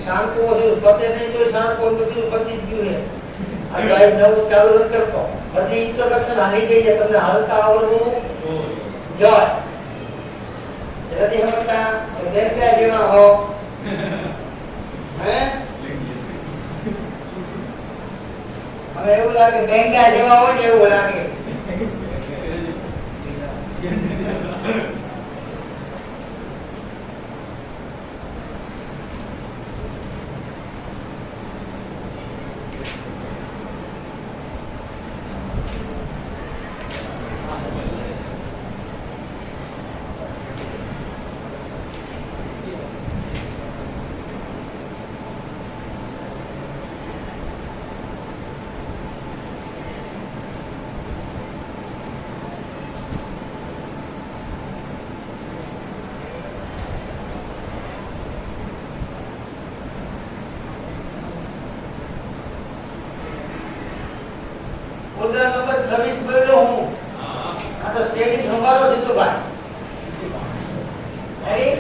શાંતિ ઓછી પતે નહીં તો શાંત કોઈ બધું પતી જ ગયું છે. આ લાઈવ નવું ચાલુ નથી કરતો. બધી ઇન્ટ્રોડક્શન હાલી ગઈ છે. તમને હાલતા આવડવું જોય. નથી સમજતા તો દેખ્યા જેવા હો. હે હવે એવું લાગે બેંગા જેવા હોય ને એવું લાગે. ઉદાહરણ નંબર 26 બોલ્યો હું. આ તો સ્ટેડી સંભાળો જીતુભાઈ. રેડી?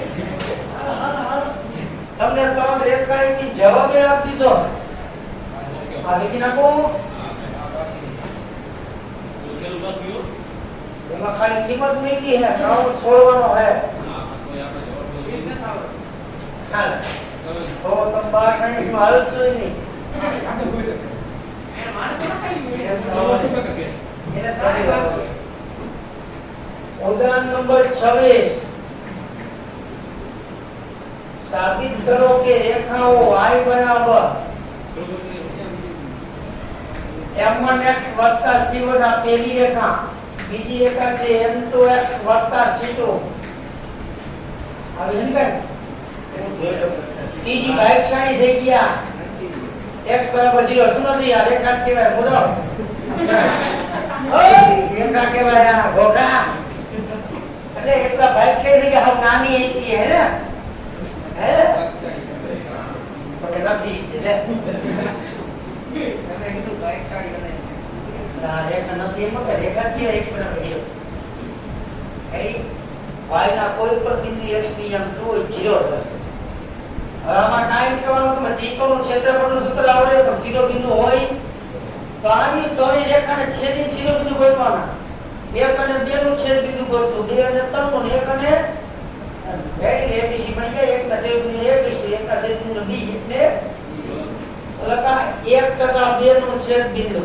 તમને ત્રણ રેખાની જવાબ આપી દીધો. આ લખી નાખો. એમાં ખાલી કિંમત મૂકી છે, રાઉન્ડ છોડવાનો છે. હાલ તો તમે 12 માં હાલશો નહીં. ઉદાહરણ નંબર 26. સાબિત કરો કે રેખાઓ y બરાબર m1x c1 આ પહેલી રેખા, બીજી રેખા છે m2x c2. આવી સમજાય? ત્રીજી ભાગશાળી થઈ ગયા. x બરાબર 0 શું નથી? આ રેખા કહેવાય મુરો. ઓય રેખા કહેવાય આ ઘોઘા. એટલે એટલા ભાગશાળી થઈ ગયા. હાવ નાની હતી હે ને? હે તો કે નથી એટલે તમે કીધું ભાગશાળી બનાવી. આ રેખા નથી એમ કે રેખા કહેવાય x બરાબર 0. એની y ના કોઈ પણ બિંદુ x ની એમ હોય 0 થશે. આમાં ટાઈમ કરવાનો તમે ત્રિકોણનું ક્ષેત્રફળનું સૂત્ર આવડે પણ શિરોબિંદુ હોય તો આની ત્રણેય રેખાને છેદીને શિરોબિંદુ ગોતવાના. 1 અને 2 નું છેદબિંદુ ગોતવું, 2 અને 3 નું, 1 અને રેડી ABC બની જાય. 1 ના છેદબિંદુ ABC, 1 ના છેદબિંદુ B એટલે લખા 1 2 નું છેદબિંદુ.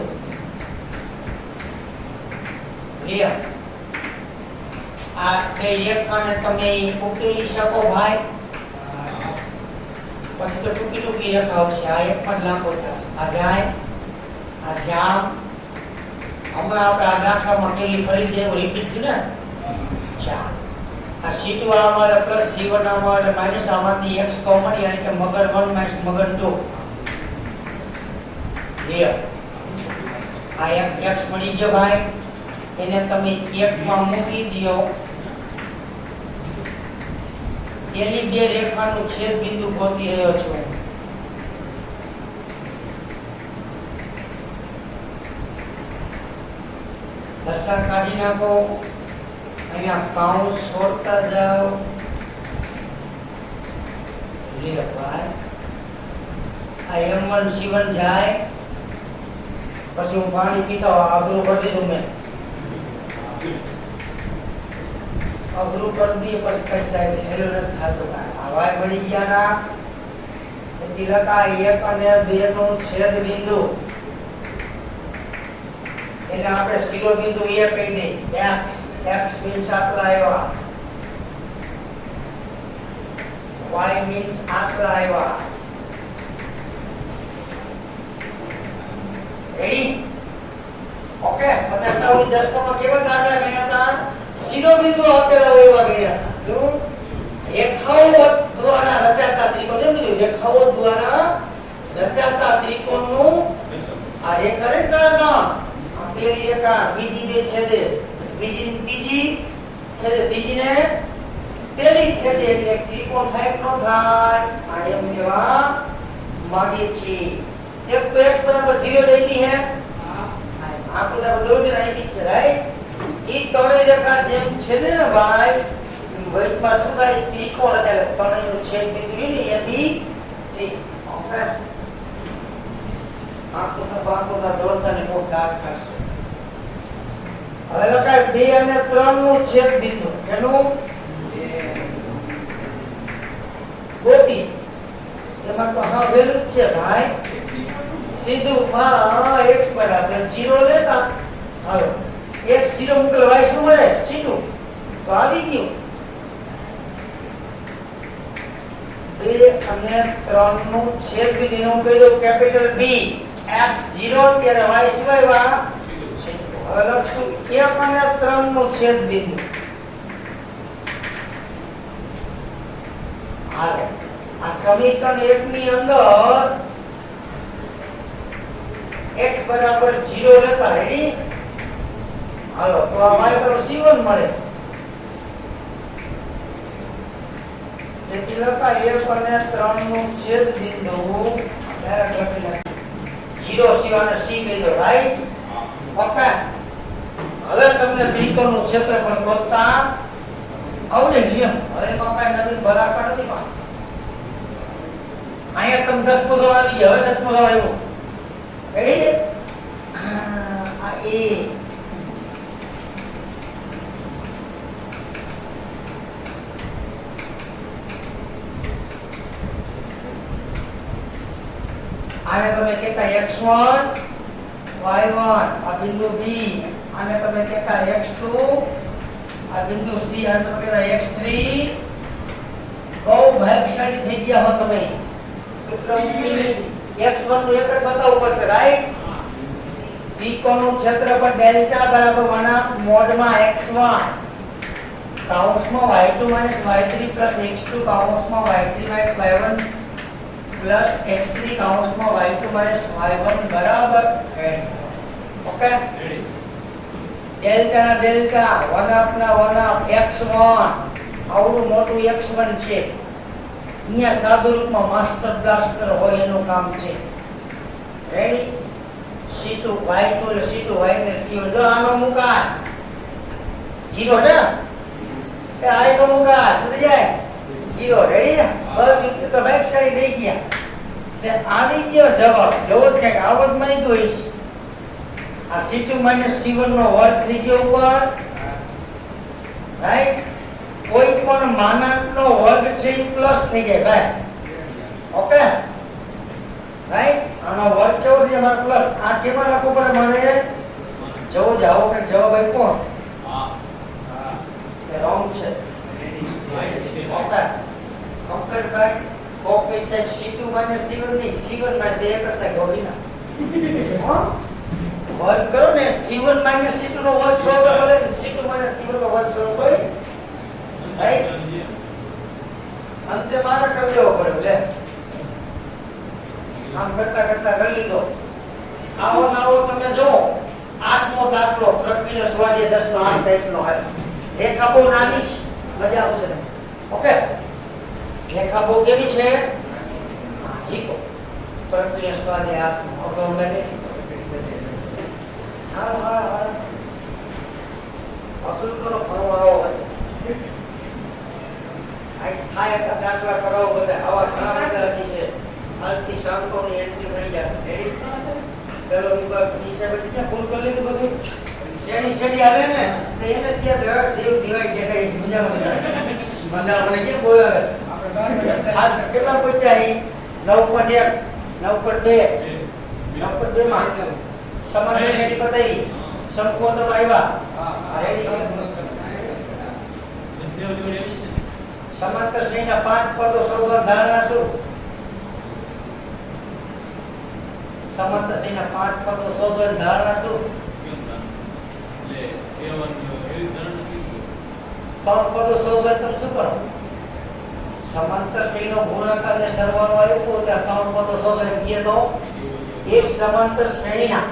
લ્યો આ બે રેખાને તમે ઉકેલી શકો ભાઈ. પછી તો ટૂંકી ટૂંકી રેખા આવશે. આ એક પણ લાંબો થશે. આ જાય, આ જામ. હમણાં આપણે આ દાખલામાં કેવી ફરી જેવું રિપીટ થયું ને. ચાલ આ c2 આમાં પ્લસ c1 આમાં માઈનસ આમાંથી x કોમન યાની કે મગર 1 માઈનસ મગર 2. લ્યો આ એક x મળી ગયો ભાઈ. એને તમે 1 માં મૂકી દો. એની બે રેખાનું છેદ બિંદુ ગોતી રહ્યો છું. લસાઅ કાઢી નાખો. અહીંયા કાઉન્સ છોડતા જાઓ. લ્યો ભાઈ આ m1 c1 જાય. પછી હું પાણી પીતો અઘરું કરી દીધું મેં. અઘરું કરી દઈએ પછી કઈ સાહેબ હેલો નથી થતું. હવાય મળી ગયા ના તેથી લખા 1 અને 2 નું છેદ બિંદુ. એને આપણે શિરોબિંદુ એ કહી દઈએ. x means આટલા આવ્યા, y means આટલા આવ્યા. રેડી ઓકે તમે અત્યાર સુધી દસમામાં કેવા દાખલા ગણ્યા હતા શિરોબિંદુ આપેલા હોય એવા ગણ્યા હતા શું રેખાઓ દ્વારા રચાતા ત્રિકોણ એમ કીધું રેખાઓ દ્વારા રચાતા ત્રિકોણનું આ રેખા રે કામ આ પેલી રેખા બીજી બે છેદે બીજી છેદે ત્રીજીને પેલી છેદે એટલે ત્રિકોણ થાય કે ન થાય આ એમ કેવા માંગીએ છીએ એક તો x બરાબર 0 દેતી હે આ તો દોડી રાખી છે રાઈટ ઈ ત્રણેય રેખા જેમ છેદે ને ભાઈ વૈદમાં શું થાય ત્રિકોણ એટલે ત્રણેયનું છેદ બિંદુ ને એ બી સી ઓકે આંખોના દોડતાને બહુ ડાર્ક થશે હવે લખાય 2 અને 3 નું છેદ બિંદુ એનું ગોતી એમાં તો હા વેલ્યુ છે ભાઈ સીધું હા x બરાબર 0 લેતા હાલો x 0 મૂકેલ y શું મળે સીધું તો આવી ગયું 2 અને 3 નું છેદ બિંદુ હું કહી દઉં કેપિટલ B x0 ત્યારે y શું આવ્યા હવે લખશું 1 અને 3 નું છેદ બિંદુ હાલો આ સમીકરણ 1 ની અંદર x બરાબર 0 લેતા રેડી હાલો તો આ y બરાબર c1 મળે તેથી લખા 1 અને 3 નું છેદ બિંદુ ડાયરેક્ટ લખી નાખો 0 c અને c કહી દો રાઈટ ઓકે હવે તમને ત્રિકોણનું ક્ષેત્રફળ ગોતતા આવડે નિયમ હવે એમાં કાંઈ નવીન ભરાકાર નથી પણ અહીંયા તમે 10 મોટો આવી ગયા હવે 10 મોટો આવ્યો રેડી આ a આને તમે કહેતા x1 y1 આ બિંદુ b આને તમે કહેતા x2 આ બિંદુ c આને તમે કહેતા x3 બહુ ભાગ્યશાળી થઈ ગયા હો તમે x1 નું એક જ બતાવવું પડશે રાઈટ ત્રિકોણનું ક્ષેત્રફળ ડેલ્ટા બરાબર 1 મોડમાં x1 કૌંસમાં y2 y3 x2 કૌંસમાં y3 y1 प्लस x3 કૌંસમાં y2 y1 બરાબર ઓકે ડેલ્ટા ના ડેલ્ટા 1 આપના 1 આપ x1 આવડું મોટું x1 છે અહીંયા સાદું રૂપમાં માસ્ટર બ્લાસ્ટર હોય એનું કામ છે રેડી c2 y2 એટલે c2 y ને c1 જો આનો મુકાય 0 ને એ આઈ નો મુકાય સમજી જાય 0 રેડી બરાબર તો બેક સાઈડ દઈ ગયા તે આવી ગયો જવાબ જેવો કે આવત માં ગયો છે આ c2 c1 નો વર્ગ થઈ ગયો ઉપર રાઈટ કોઈ પણ માનાંક નો વર્ગ છે એ પ્લસ થઈ જાય ભાઈ ઓકે રાઈટ આનો વર્ગ કેવો છે અમારો પ્લસ આ કેમાં લખવું પડે મને જવો જાવો કે જવાબ આપ્યો હા એ રોંગ છે okay complete by coefficient c2 c1 ની c1 માં 2 કરતા ગોળીના હા વર્ગ કરો ને c1 c2 નો વર્ગ સોલ્વ કરે c2 c1 નો વર્ગ સોલ્વ હોય રાઈટ અંતે મારે કરી દેવો પડે લે આમ કરતા કરતા કરી લીધો આવો તમે જો આઠમો દાખલો પ્રક્રિયા સ્વાધ્યાય 10 નો 8 ટાઈપનો હોય રેખા બહુ નાની છે મજા આવશે ઓકે રેખા બહુ કેવી છે જીકો પ્રક્રિયા સ્વાધ્યાય 8 ઓકે મને હા અસલ કરો ફરવાળો હોય આ થાય તો દાખલા કરાવો બધા આવા ઘણા બધા હતી છે આજથી શાંતોની એન્ટ્રી મળી જશે પેલો વિભાગ હિસાબે ક્યાં ફૂલ કરી લીધું બધું શેડી હાલે ને તો એને ત્યાં દેવ દિવાઈ દેખાય મજા મને કેમ બોલાવે આ કેટલા પહોંચ્યા 9.1 9.2 માં સમાન શેડી પતાવી સંકોચન આવ્યા સમાંતર શ્રેણીના 5 પદો સૌર ધારણા શું સમાંતર શ્રેણીના 5 પદો શોધો એની ધારણા શું? ત્રણ પદો શોધો એટલે તમે શું કરો? સમાંતર શ્રેણીનો ગુણાકાર અને સરવાળો આપ્યો ત્યાં ત્રણ પદો શોધો એમ કહે તો એક સમાંતર શ્રેણીના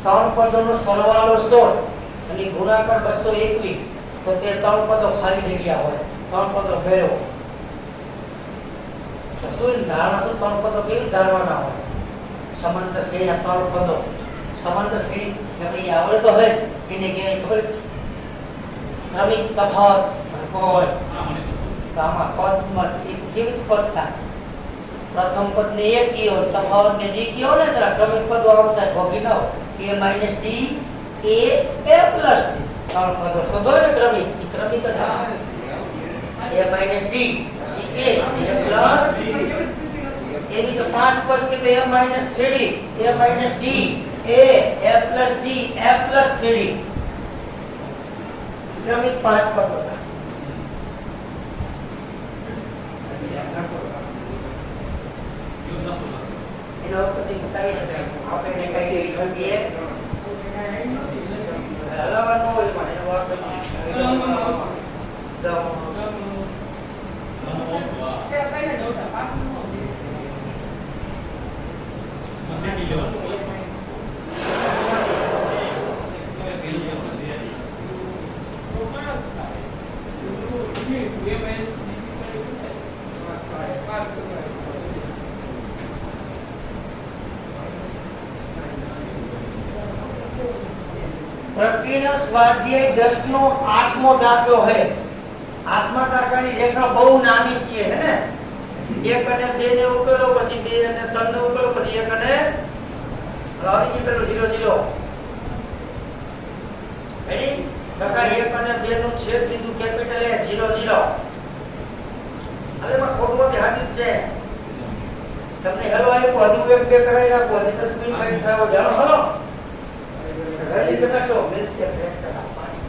ત્રણ પદોનો સરવાળો શોધ અને ગુણાકાર 221 તો તે ત્રણ પદો ખાલી જગ્યા હોય, ત્રણ પદો ફેરવો. તો શું ધારણા તો ત્રણ પદો કેવી ધારવાના હોય? સમાંતર શ્રેણીના ત્રણ પદો. સમાંતર શ્રેણી આપણે આવડે તો હોય એને કહેવાય ખબર છે ક્રમિક તફાવત કોઈ આમાં પદમાં કેવી પદ થાય? પ્રથમ પદ ને એક કયો, તફાવત ને ડી કયો ને તો ક્રમિક પદો આવતા ભોગી ના હોય. a - d a a plus d ત્રણ પદો શોધો ને ક્રમિક જ a - d a plus d એવી તો પાંચ પદ કે a - 3d a - d a plus d a plus 3d ક્રમિક પાંચ પદ હતા. એનો પછી બતાવી શકાય આપણે કઈ સમજીએ હલાવવાનું હોય પણ એનો વાત પ્રતિનો સ્વાધ્યાય 10 નો 8મો દાખલો છે. 8મા દાખલાની રેખા બહુ નાની છે હે ને? 1 અને 2 ને ઉકેલો, પછી 2 અને 3 ને ઉકેલો, પછી 1 અને આવી પેલો 0 0 રેડી. કાકા 1 અને 2 નું છેદ બિંદુ કેપિટલ એ 0 0 અરે માં ખોટું ધ્યાન છે. તમને હેલો આપ્યો હજુ 1 2 કરાવી નાખો અને 10 મિનિટ બાદ થાવ જાણો હલો ઘરે કેટલા છો મિલ કે ફ્રેક્ટ કરા પાણી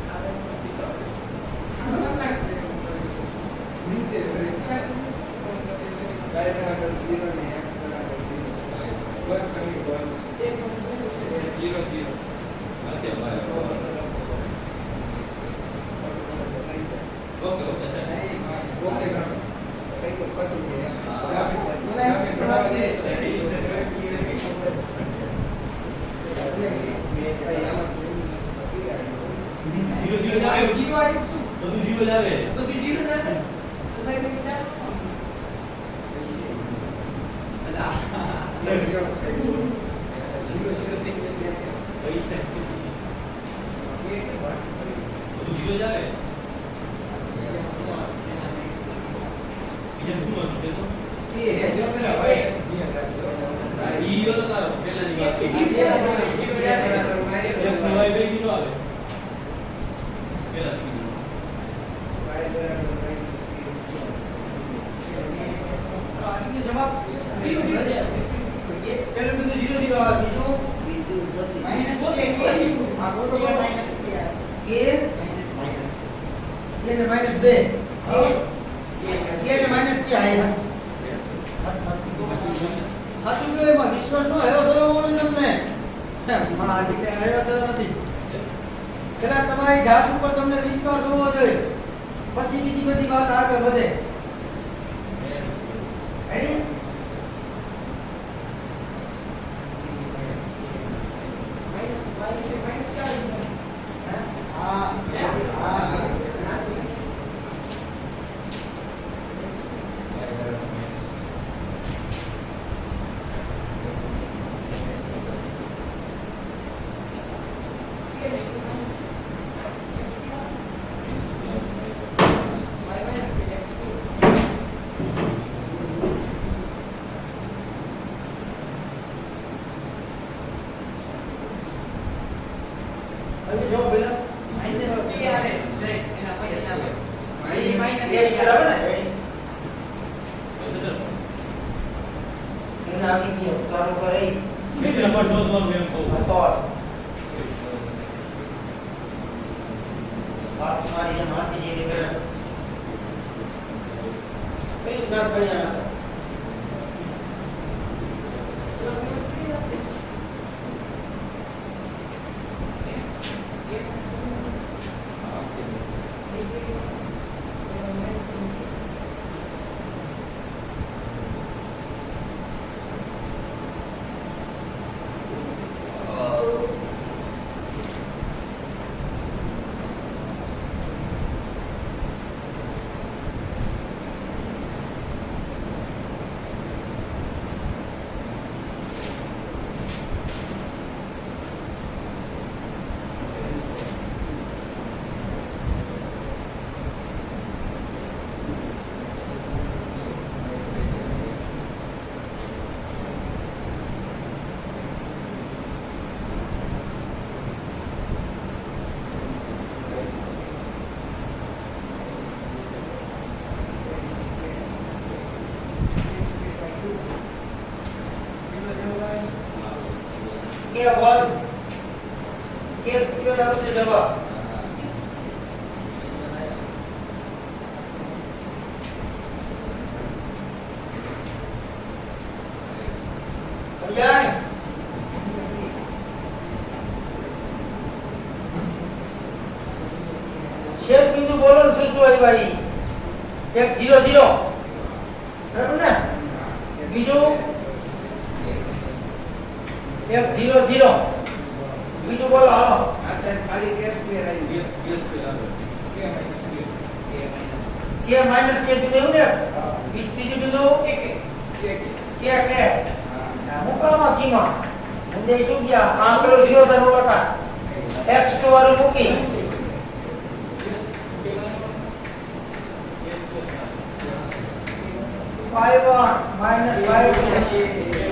તમારી જાત ઉપર તમને વિશ્વાસ હોવો જોઈએ, પછી બીજી બધી વાત આગળ વધે. કે વર્ગ કે સ્ક્વેર આવશે જવાબ સમજાય છેદ બિંદુ બોલો ને શું શું ભાઈ 1 0 0 બરાબર ને બીજું 1 0 0 બીજું બોલો હાલો ખાલી કે સ્ક્વેર આવ્યું કે માઈનસ કે બિંદુ એવું ને ત્રીજું બિંદુ કે હું કામાં કીમાં હું દે શું ગયા આંકડો 0 ધરો લખા x2 વાળું મૂકી minus 5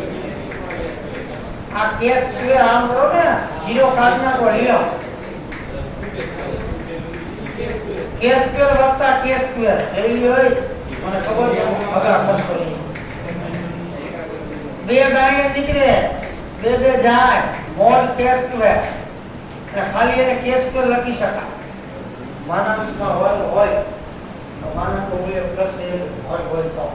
આ k સ્ક્વેર આમ કરો ને 0 કાઢી નાખો લ્યો k સ્ક્વેર વત્તા k સ્ક્વેર એવી હોય મને ખબર છે ભગા ખર્ચ કરી બે ડાયન નીકળે બે બે જાય મોડ k સ્ક્વેર અને ખાલી એને k સ્ક્વેર લખી શકાય માનાંકમાં હોય તો માનાંક હોય પ્લસ એ હોય તો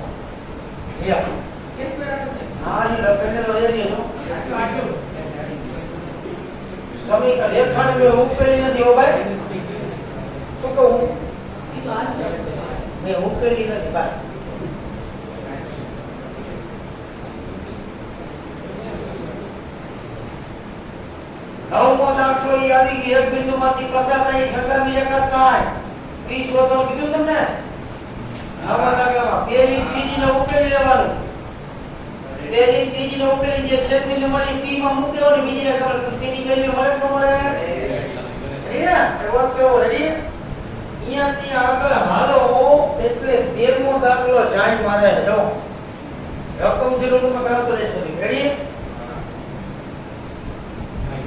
યા કે સ્ક્વેર આવે છે હા ની લખેને લઈ લેજો આટલું આટલું સમીકરણ રેખાને મેં ઉકેલી નથી હો ભાઈ તો કહું ઈ તો આ છે મેં ઉકેલી નથી ભાઈ નવમો દાખલો ઈ આવી ગઈ એક બિંદુમાંથી પસાર થઈ સંગામી રેખા થાય 20 વખત કીધું તમને નવમા દાખલામાં પહેલી ત્રીજી ને ઉકેલી લેવાનું પહેલી ત્રીજી ને ઉકેલી જે છેદ બિંદુ મળી p માં મૂકી દેવાની બીજી રેખા પર p ની વેલ્યુ મળે કે ન મળે રેડી ને એવોજ કેવો રેડી અહીંયાથી આગળ હાલો એટલે 13મો દાખલો જાય મારે જો રકમ જરૂર માં કરાવતો રહેશે રેડી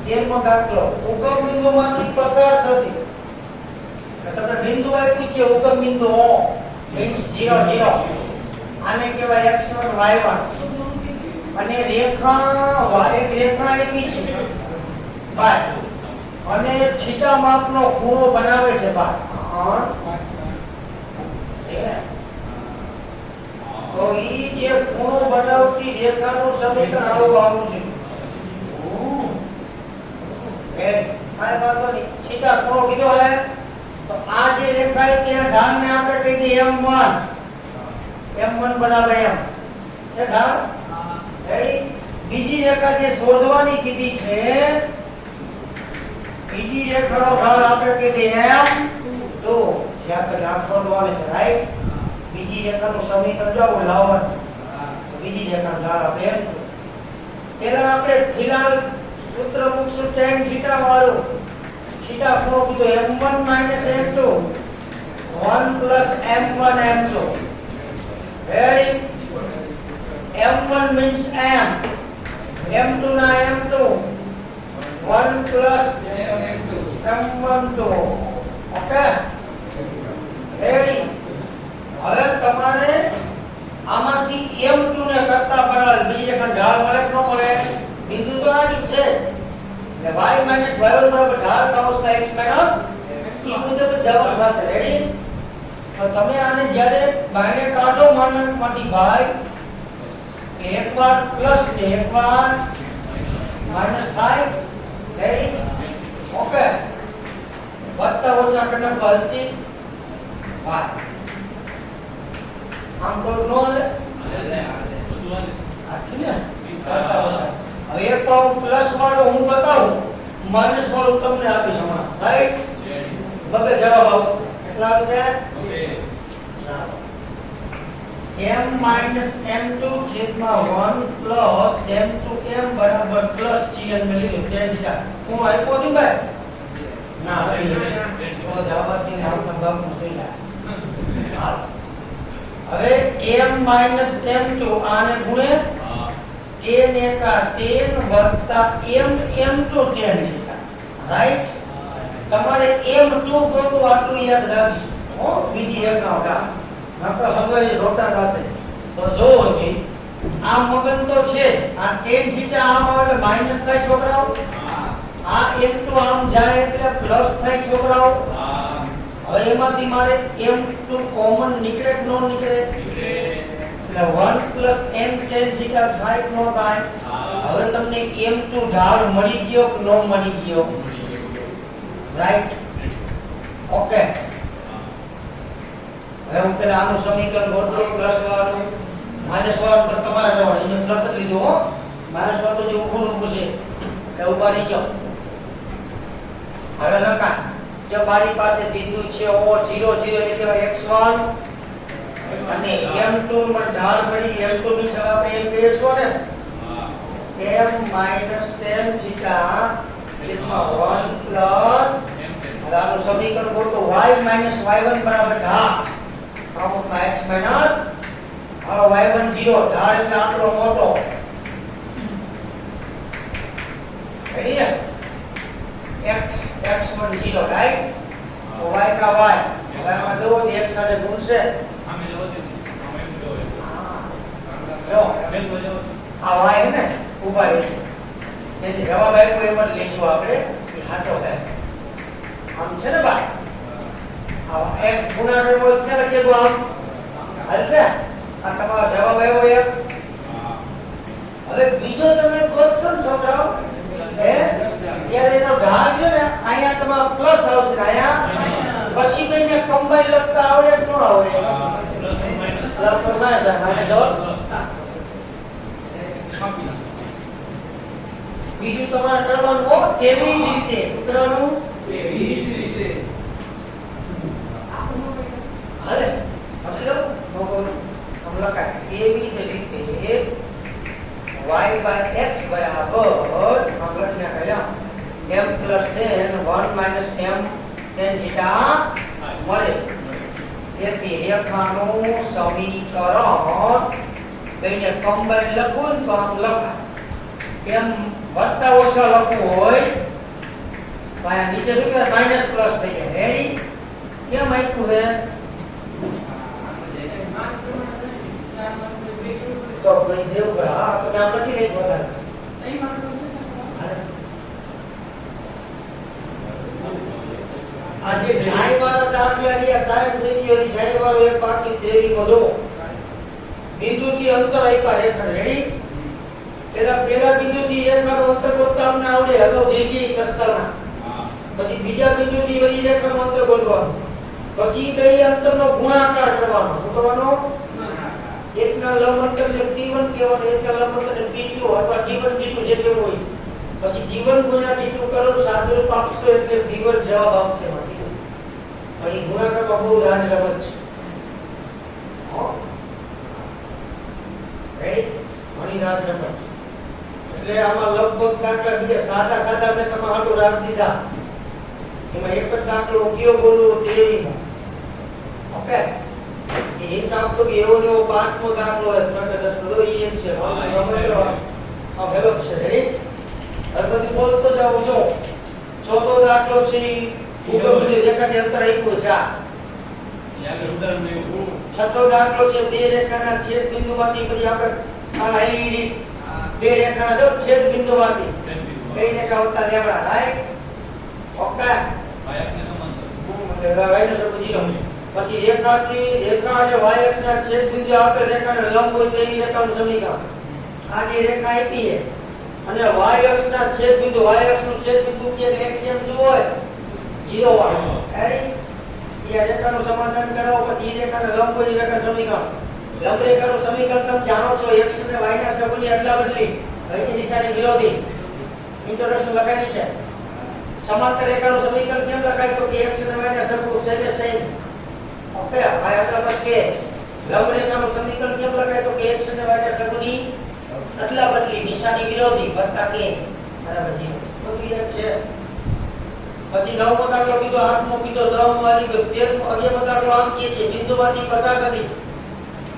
13મો દાખલો ઉગમ બિંદુમાંથી પસાર થતી એટલે બિંદુ આપ્યું છે ઉગમ બિંદુ means 0 0 આને કહેવાય x1 y1 અને રેખા એક રેખા આપી છે બાય અને થીટા માપનો ખૂણો બનાવે છે બાય તો ઈ જે ખૂણો બનાવતી રેખાનું સમીકરણ આવું આવવું છે કાઈ વાંધો નહીં થીટા ખૂણો કીધો હે તો આ જે રેખા છે ત્યાં ઢાળને આપણે કહી દઈએ m1 બરાબર m એ ઢાળ રેડી બીજી રેખા જે શોધવાની કીધી છે બીજી રેખાનો ઢાળ આપણે કહી દઈએ m2 જે આપણે ઢાળ શોધવાની છે રાઈટ બીજી રેખાનું સમીકરણ જો લાવવાનું તો બીજી રેખાનો ઢાળ આપણે m2 પહેલા આપણે ફિલહાલ સૂત્ર મૂકશું tan થીટા વાળું थीटा को तो m1 m2 1 m1 m2 ready m1 means m m2 na m2 1 m1 2 okay ready હવે તમારે આમાંથી m2 ને કરતા બરાબર બીજી એક ઢાળ મળે કે ન મળે બિંદુ તો આ જ છે y minus y1 बराबर ढाल कौंसમાં x minus ઈ મુજબ જવાબ થશે રેડી તો તમે આને જ્યારે બાયને કાઢો માનાંકમાંથી ભાઈ એકવાર પ્લસ ને એકવાર માઈનસ થાય રેડી ઓકે વત્તા ઓછા કરતા બલસી ભાઈ આમ તો નો લે આખી ને વત્તા ઓછા હવે એક તો પ્લસ વાળો હું બતાવું માઈનસ વાળો તમને આપીશ હમણાં રાઈટ બબે જવાબ આવશે કેટલા આવશે m m2 છેદમાં 1 m2m બરાબર પ્લસ gn મે લીધું tan થીટા હું આપ્યો છું ભાઈ ના ભાઈ તો જવાબ આપીને આપના બાપનું સહી હાલ હવે m m2 આને ગુણે tan એકા tan વત્તા m2 tan થીટા રાઈટ તમારે m2 ગોતવું આટલું યાદ રાખજો હો બીજી એક ના નકર હવે રોતા થશે તો જોવો જી આ મગન તો છે જ. આ tan થીટા આમ આવે એટલે માઈનસ થાય છોકરાઓ. આ m2 આમ જાય એટલે પ્લસ થાય છોકરાઓ. હવે એમાંથી મારે m2 કોમન નીકળે કે નો નીકળે? એટલે 1 m tan થીટા થાય કે નો થાય? હવે તમને m2 ઢાળ મળી ગયો કે નો મળી ગયો? રાઈટ. ઓકે. હવે હું પેલા આનું સમીકરણ ગોઠવું, પ્લસ વાળું માઈનસ વાળું તો તમારે કરવાનું. એને પ્લસ જ લીધું હો. માઈનસ વાળું તો જે ઊભું ઊભું છે એટલે ઉભા રહી જાઓ. હવે લખા જો મારી પાસે બિંદુ છે O 0 0 એટલે કહેવાય x1 અને m2 માં ઢાળ મળી. m2 ની જવાબ આપણે એમ કહીએ છો ને m minus tan theta sigma 1 plus આનું સમીકરણ ગોતો y minus y1 બરાબર ઢાળ આમાં x minus y1 0 ઢાળ એટલે આટલો મોટો. રેડી? x x1 0 right. તો y કા y હવે આમાં જો x સાથે ગુણશે જો આ y ને ઉભા રહી એટલે જવાબ આપ્યો એમ જ લઈશું આપણે. એ સાચો છે આમ છે ને ભાઈ. આ x ગુણાકાર હોય ક્યાં લખીએ તો આમ હાલશે. આ તમારો જવાબ આવ્યો એક. હવે બીજો તમે ક્વેશ્ચન સમજાવો ત્યારે એનો ઢાળ છે ને અહીંયા તમારો પ્લસ આવશે અહીંયા પછી બેને કમ્બાઈન લખતા આવડે કે ન આવડે? પ્લસ પર માઈનસ બીજું તમારે કરવાનું હો કેવી રીતે કરવાનું? એવી જ રીતે હાલે સમજી લો. હમ લખાય કેવી જ રીતે y by x બરાબર મગજને કહેલા m plus tan 1 minus m tan theta મળે. તેથી રેખાનું સમીકરણ બેને કમ્બાઈન લખવું તો આમ લખાય. m વત્તા ઓછા લખવું હોય તો આ નીચે શું કરે માઈનસ પ્લસ થઈ જાય. રેડી? કેમ આપ્યું છે? તો કોઈ દેવ કે હા તો નામ લખી લઈ વધારે. આ જે જાય વાળા દાખલા રહ્યા ટાઈમ થઈ ગયો જાય વાળો એક બાકી તેરી કો દો બિંદુથી અંતર આપ્યા રેખા. રેડી? પેલા બિંદુથી રેખાનું અંતર ગોતતા અમને આવડે. હવે દેખી કસ્તરના પછી બીજા બિંદુથી વળી રેખાનું અંતર ગોતવાનું. પછી બે અંતરનો ગુણાકાર કરવાનો. શું કરવાનો? એકના લંબ અંતરને t1 કહેવાનું, એકના લંબ અંતરને t2 અથવા t1 t2 જે કેવું હોય. પછી t1 ગુણ્યા t2 કરો સાદુરૂપ આપશો એટલે t1 જવાબ આવશે. અહીં ગુણાકારમાં બહુ યાદ રમત છે. હો રેડી? ઘણી યાદ રમત છે. એટલે આમાં લગભગ દાખલા બીજા સાદા સાદા મેં તમારા હાટું રાખી દીધા. એમાં એક જ દાખલો કયો બોલું તેવીમાં. ઓકે? એક દાખલો એવો ને એવો પાંચમો દાખલો હોય 3 કે 10 નો ઈ એમ છે. હા હેલો છે. રેડી? હવે બધી બોલતો જાવ છો. ચોથો દાખલો છે ઉગમની રેખાથી અંતર આપ્યું છે. છઠ્ઠો દાખલો છે બે રેખાના છેદ બિંદુમાંથી પછી આપણે આ આઈડી બે રેખાના જો છેદ બિંદુમાંથી બે રેખા વત્તા લેબડા. રાઈટ? ઓકે? વાયને સમજી લો. પછી રેખાથી રેખા અને y અક્ષના છેદ બિંદુ આપે રેખાને લંબ હોય તેવી રેખાનું સમીકરણ. આ જે રેખા આપી છે અને y અક્ષના છેદ બિંદુ y અક્ષનું છેદ બિંદુ કે x એમ શું હોય 0 વાળો. રેડી? એ રેખાનું સમાધાન કરો પછી રેખાને લંબ હોય રેખાનું સમીકરણ. લંબ રેખાનું સમીકરણ તમે જાણો છો x અને y ના સબની અદલા બદલી અહીંની નિશાની વિરોધી ઇન્ટ્રોડક્શન લખાયેલી છે. સમાંતર રેખાનું સમીકરણ કેમ લખાય તો કે x અને y ના સરખું સેમ. ઓકે? y અદલા બદલી લંબ રેખાનું સમીકરણ કેમ લખાય તો કે x અને y ના સરખુની અદલા બદલી નિશાની વિરોધી વત્તા કે બરાબર 0. બધું એક છે. પછી નવમો દાખલો કીધો, આઠમો કીધો, દસમો આવી ગયો, 13મો 11મો દાખલો આમ કહે છે બિંદુમાંથી પસાર થતી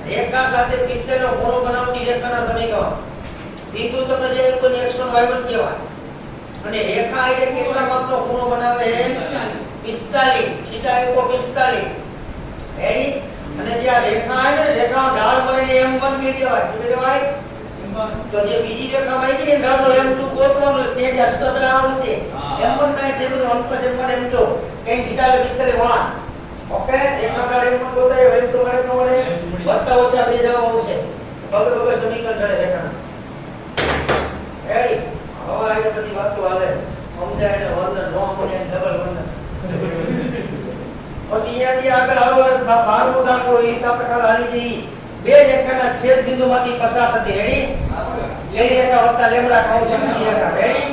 રેખા સાથે 45 નો ખૂણો બનાવતી રેખાના સમીકરણ. બિંદુ તમને જે કોઈ x1 y1 કહેવાય અને રેખા એટલે કેટલા માપનો ખૂણો બનાવે છે 45. સીધા એકો 45. રેડી? અને જે આ રેખા છે ને રેખાનો ઢાળ મળીને m1 બી કહેવાય. શું કહેવાય? તો જે બીજી રેખા માંગી ને ગામનો M2 ગોતવાનો તે જે સૂત્ર પેલા આવશે M1 ના છે બધું અંક છે M1 M2 કઈ થીટા 45 વાન ઓકે એક પ્રકાર M1 ગોતાય M2 મળે તો મળે વત્તા ઓછા બે જવાબ આવશે બગર બગર સમીકરણ ચડે રેખા રેડી હવે આ બધી વાતો હાલે સમજાય ને વંદન નો મને ડબલ વંદન પછી અહીંયાથી આગળ આવો 12મો દાખલો એ પ્રકાર હાલી જઈ બે રેખાના છેદ બિંદુમાંથી પસાર થતી રેડી એ રેખા વત્તા લેમ્બડા કૌંસ બીજી રેખા રેડી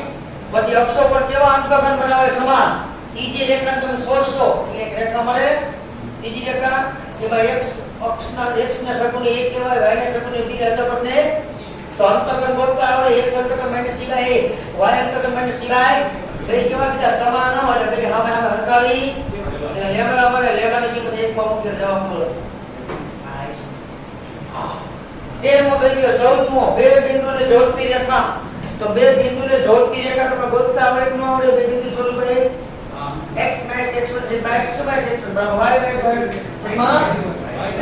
પછી અક્ષો પર કેવા અંતઃગણ બનાવે સમાન ત્રીજી રેખા તમે શોધશો એક રેખા મળે ત્રીજી રેખા એમાં x અક્ષના x ના સર્કલ a કહેવાય y ના સર્કલ b એટલે પડને તો અંતઃગણ ગોતતા આવડે x અંતઃગણ માઈનસ સિવાય a y અંતઃગણ માઈનસ સિવાય બે કેવા કીધા સમાન હોય એટલે કે સામે હરકાવી અને લેમ્બડા મળે લેમ્બડાની કિંમત 1 માં મૂકીને જવાબ મળે તેરમો થઈ ગયો ચૌદમો બે બિંદુને જોડતી રેખા તો બે બિંદુને જોડતી રેખા તમે ગોતતા આવડે કે ન આવડે બે બિંદુ સ્વરૂપે x - x1 છેદમાં x2 - x1 બરાબર y - y છેદમાં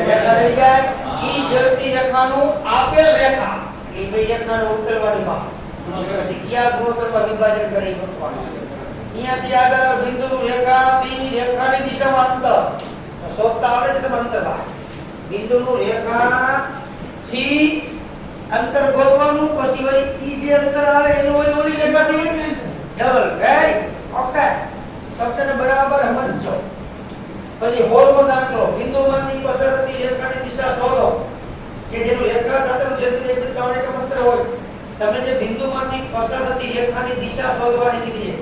રેખા રહી જાય ઈ જોડતી રેખાનું આપેલ રેખા એ બે રેખાને ઉકેલવાની માં પછી કયા ગુણોત્તરમાં વિભાજન કરી ગોતવાનું અહીંયાથી આગળ બિંદુ રેખા થી રેખાની દિશામાં અંતર શોધતા આવડે છે તમે અંતર બાર બિંદુનું રેખા થી અંતર ગોતવાનું પછી વળી ઈ જે અંતર આવે એનું ઓલી રેખાથી ડબલ રાઈટ ઓકે શબ્દને બરાબર સમજો પછી હોલનો દાખલો બિંદુમાંથી પસાર થતી રેખાની દિશા શોધો કે જેનું રેખા સાથેનું છેદનું એક ત્રણ એકમ અંતર હોય તમે જે બિંદુમાંથી પસાર થતી રેખાની દિશા શોધવાની કીધી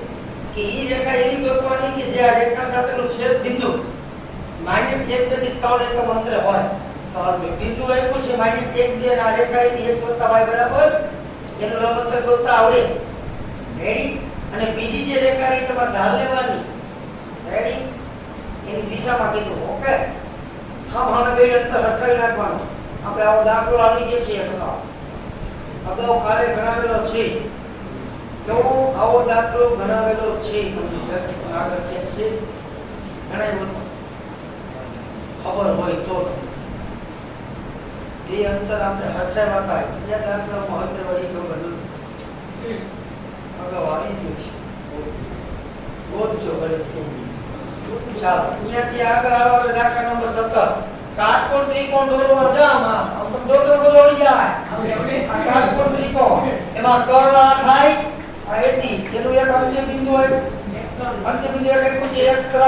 કે ઈ રેખા એવી ગોતવાની કે જે આ રેખા સાથેનું છેદ બિંદુ -1 થી 3 એકમ અંતરે હોય તો બિંદુ આપ્યું છે -1 2 ના રેખા થી x y બરાબર એનું લંબ અંતર ગોતતા આવડે રેડી અને બીજી જે રેખા એ તમારે ઢાલ લેવાની રેડી એની દિશામાં કીધું ઓકે હવે બે અંતર હટાવી નાખવાનું આપણે આવો દાખલો આવી ગયો છે અગાઉ કાલે ગણાવેલો છે કેવો આવો દાખલો ગણાવેલો છે આગળ છે ગણાવ્યો ખબર હોય તો એ અંતર આપણે હટાવ્યા હતા એ દાખલામાં અંતર વળી ખબર નથી અગાઉ આવી ગયું છે ગોતજો ભલે ચાલો અહીંયાથી આગળ આવે દાખલા નંબર 17 કાટકોણ ત્રિકોણ દોરવા જામાં આપણે દોડી જાય આ કાટકોણ ત્રિકોણ એમાં કર્ણ થાય આ એથી એનું એક અંત્ય બિંદુ હોય અંત્ય બિંદુ એક પૂછે 1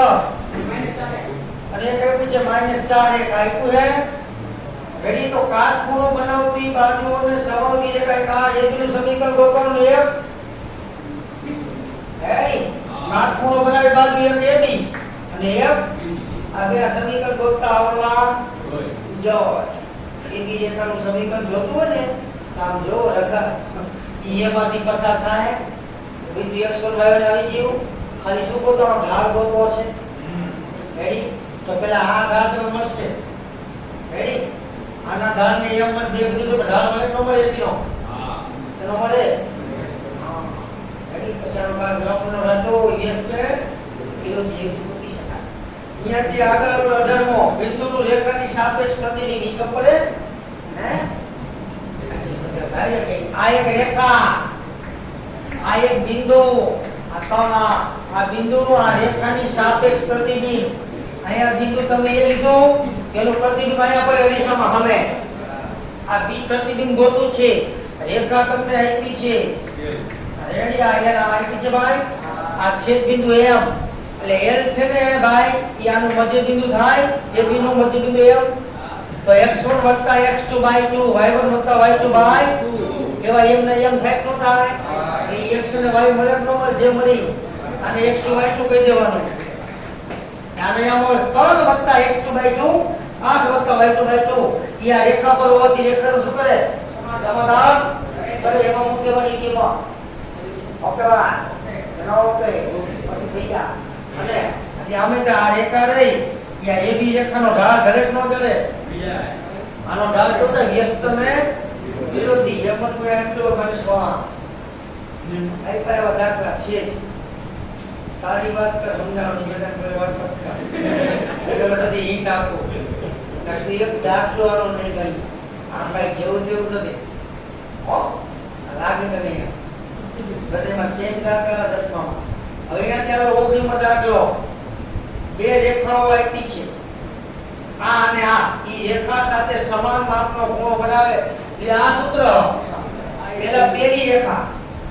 અને એક પૂછે -4 એક આપ્યું હે રેડી તો કાટખૂણો બનાવતી બાજુઓને સમાવતી રેખા આ એકનું સમીકરણ ગોતવાનું એક રેડી કાટખૂણો બનાવી બાજુ એક AB અને એક આ બે સમીકરણ ગોતતા આવડવા જોઈએ AB રેખાનું સમીકરણ જોતું હોય ને આમ જો રેખા ઈએમાંથી પસાર થાય બિંદુ x y આવી ગયું ખાલી શું ગોતવાનો ઢાળ ગોતવો છે રેડી તો પેલા આ ઢાળ તમને મળશે રેડી આના ઢાળને m માં દે કીધું તો ઢાળ મળે ન મળે એસી નો એનો મળે હા રેડી પછી આનો ભાગ ગ્રાઉન્ડનો રાતો s पे કિલોથી 1 મૂકી શકાય અહીંયાથી આગળ 18મો બિંદુનું રેખાની સાપેક્ષ ગતિની નિયમ પડે હે આ એક રેખા આ એક બિંદુ આ બિંદુનું આ રેખાની સાપેક્ષ પ્રતિબિંબ અહીંયા બિંદુ તમે એ લીધું એનું પ્રતિબિંબ અહીંયા પર દિશામાં સામે આ બી પ્રતિબિંબ ગોતું છે રેખા તમને આપી છે રેડી આ એના આપી છે ભાઈ આ છેદ બિંદુ m એટલે l છે ને ભાઈ ઈ આનું મધ્ય બિંદુ થાય એ b નું મધ્ય બિંદુ m તો x1 + x2 / 2 y1 + y2 / 2 એવા m ને m ફેક્ટ નો થાય એ x અને y મળે ન મળે જે મળી અને x2 y2 કહી દેવાનું આને આમ 3 + x2 / 2 8 + y2 / 2 ઈ આ રેખા પર હોવાથી રેખાનું શું કરે સમાધાન કરે એમાં મૂકી દેવાની કિંમત ઓકે બા એનો ઓકે પછી થઈ ગયા અને અમે તો આ રેખા રહી યા AB રેખાનો ઢાળ દરેક નો જડે આનો ઢાળ કેવો થાય વ્યસ્ત ને વિરોધી એમ જ કોઈ એમ તો મને સ્વા આઈ પાયા દાખલા છે સારી વાત કર સમજાવવાની બેટા કોઈ વાત પસકા એટલે બધી ઈટ આપો નકરી એક દાખલો આનો નહીં ગઈ આ કઈ જેવું તેવું નથી હો લાગે કે નહીં ગણતરીમાં સેમ દાખલા 10માં હવે અહીંયા ચાલો 19 દાખલો બે રેખાઓ આપી છે આ અને આ ઈ રેખા સાથે સમાન માપનો ખૂણો બનાવે એટલે આ સૂત્ર પહેલા પહેલી રેખા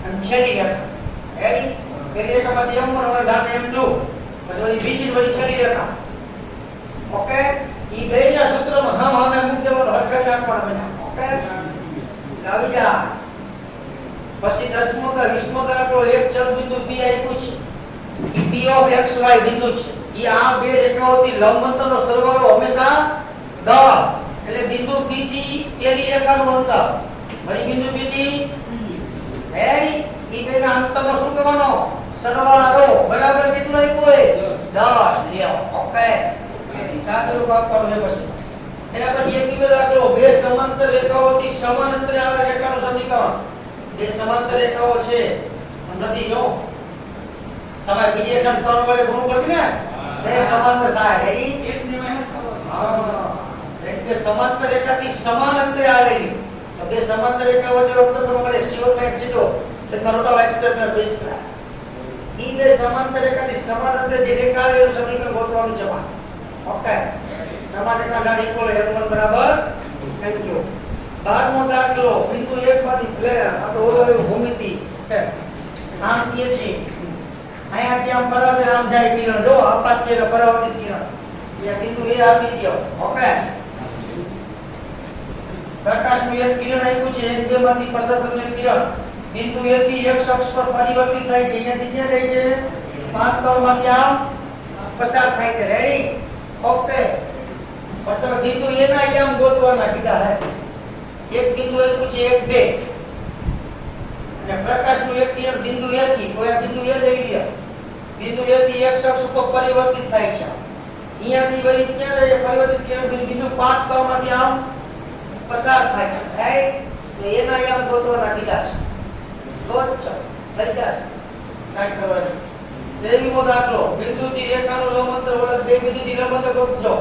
અને છેલ્લી રેખા એડી પહેલી રેખામાંથી એમ અને ડાબે એમ દો પછી ઓલી બીજી વળી છેલ્લી રેખા ઓકે ઈ બેના સૂત્રમાં હમ હમે મૂકી દેવાનો હરખત રાખવાનો બને ઓકે આવી જા પછી 10મો કે 20મો દાખલો એક ચલ બિંદુ P આપ્યું છે ઈ P ઓફ xy બિંદુ છે ઈ આ બે રેખાઓથી લંબ અંતરનો સરવાળો હંમેશા 10 એટલે બિંદુ P થી પહેલી રેખાનું અંતર વળી બિંદુ P થી એડી ઈ બેના અંતરનો શું કરવાનો સરવાળો બરાબર કેટલો આપ્યો 10 લ્યો ઓકે સાદું રૂપ આપવાનું છે પછી એના પછી એક બીજો દાખલો બે સમાંતર રેખાઓથી સમાન અંતરે આવેલા રેખાનું સમીકરણ બે સમાંતર રેખાઓ છે નથી જો તમારે બીજી એકમ 3 વડે ગુણવું પડશે ને બે સમાંતર થાય રેડી x ને y કરો હા એટલે સમાંતર રેખાથી સમાન અંતરે આવેલી તો બે સમાંતર રેખા વચ્ચે અંતર મળે c1 સીધો છે કરોટા y સ્ક્વેર પર b સ્ક્વેર ઈ બે સમાંતર રેખાથી સમાન અંતરે જે રેખા આવે એનું સમીકરણ ગોતવાનું છે ઓકે સમાન રેખા ગાડી ઇક્વલ m1 બરાબર m2 12મો દાખલો બિંદુ 1 માંથી પ્લેન આ તો ઓલો ભૂમિતિ આમ કે છે અહીંયા કે આમ બરાબર આમ જાય કિરણ જો અપાત્ય પરાવર્તિત કિરણ એ બિંદુ A આપી દયો ઓકે પ્રકાશનું એક કિરણ આપ્યું છે એક બે માંથી પસાર થતું એક કિરણ બિંદુ A થી x અક્ષ પર પરિવર્તિત થાય છે અહીંયાથી ક્યાં જાય છે 5 તળમાંથી આમ પસાર થાય છે રેડી ઓકે मतलब बिंदु ए ना ये हम गोतवाना કીધા હે એક બિંદુ આપ્યું છે 1 2 અને પ્રકાશનું એક કિરણ બિંદુ A થી તો આ બિંદુ A લઈ લ્યો બિંદુ A થી x અક્ષ ઉપર પરિવર્તિત થાય છે અહીંયાથી વળી ક્યાં જાય પરિવર્તિત કિરણ બિંદુ 5 તળમાંથી આમ પસાર થાય છે રાઈટ તો એના આમ ગોતવાના કીધા છે ગોત છો થઈ જશે કાઈ કરવાનું 13મો દાખલો બિંદુથી રેખાનું લંબ અંતર ઓળખ બે બિંદુથી લંબ અંતર ગોતજો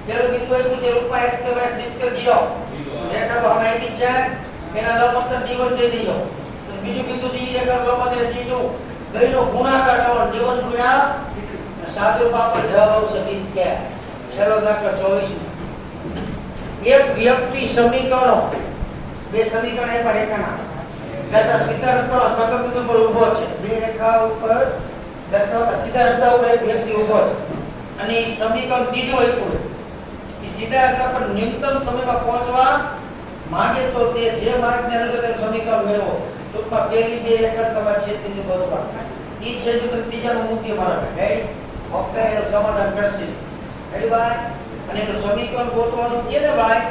પેલું બિંદુ આપ્યું છે રૂપમાં x કે y ડિસ્કલ 0 રેખા તો અમે આપી છે એના લંબ અંતર d1 દે દીધો તો બીજું બિંદુથી રેખાનું લંબ અંતર d2 બેનો ગુણાકાર કરવાનો d1 ગુણ્યા સાદું પાપડ જવાબ આવશે 20 કે છેલ્લો દાખલો 24 એક વ્યક્તિ સમીકરણો બે સમીકરણ આપ્યા રેખાના દસા સીધા રસ્તા સગમ બિંદુ પર ઊભો છે બે રેખા ઉપર દસા સીધા રસ્તા ઉપર એક વ્યક્તિ ઊભો છે અને સમીકરણ ત્રીજું આપ્યું એ સીધા રસ્તા પર ન્યૂનતમ સમયમાં પહોંચવા માંગે તો તે જે માર્ગને અનુસરે તેનું સમીકરણ મેળવો ટૂંકમાં પહેલી બે રેખા તમારે છે તેનું બરોબર ઈ છે જો ત્રીજાનું મુખ્ય માર્ગ રેડી ઓકે એનું સમાધાન કરશે રેડી ભાઈ અને એનું સમીકરણ ગોતવાનું છે ને ભાઈ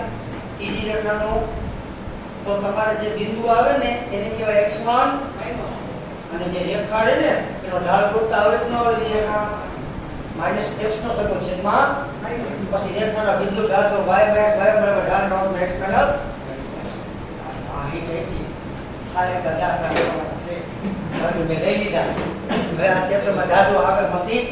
ત્રીજી રેખાનું તો તમારે જે બિંદુ આવે ને એને કહેવાય x1 અને જે રેખા છે ને એનો ઢાળ ગોતતા આવે જ ન આવે રેખા -x નો સરખો છેદમાં પછી રેખાના બિંદુ ઢાળ તો y x y બરાબર ઢાળ નો x બરાબર આ હી થઈ હાલે કજા કરવાનો છે બાકી મેં લઈ લીધા હવે આ ચેપ્ટરમાં જાજો આગળ મતીશ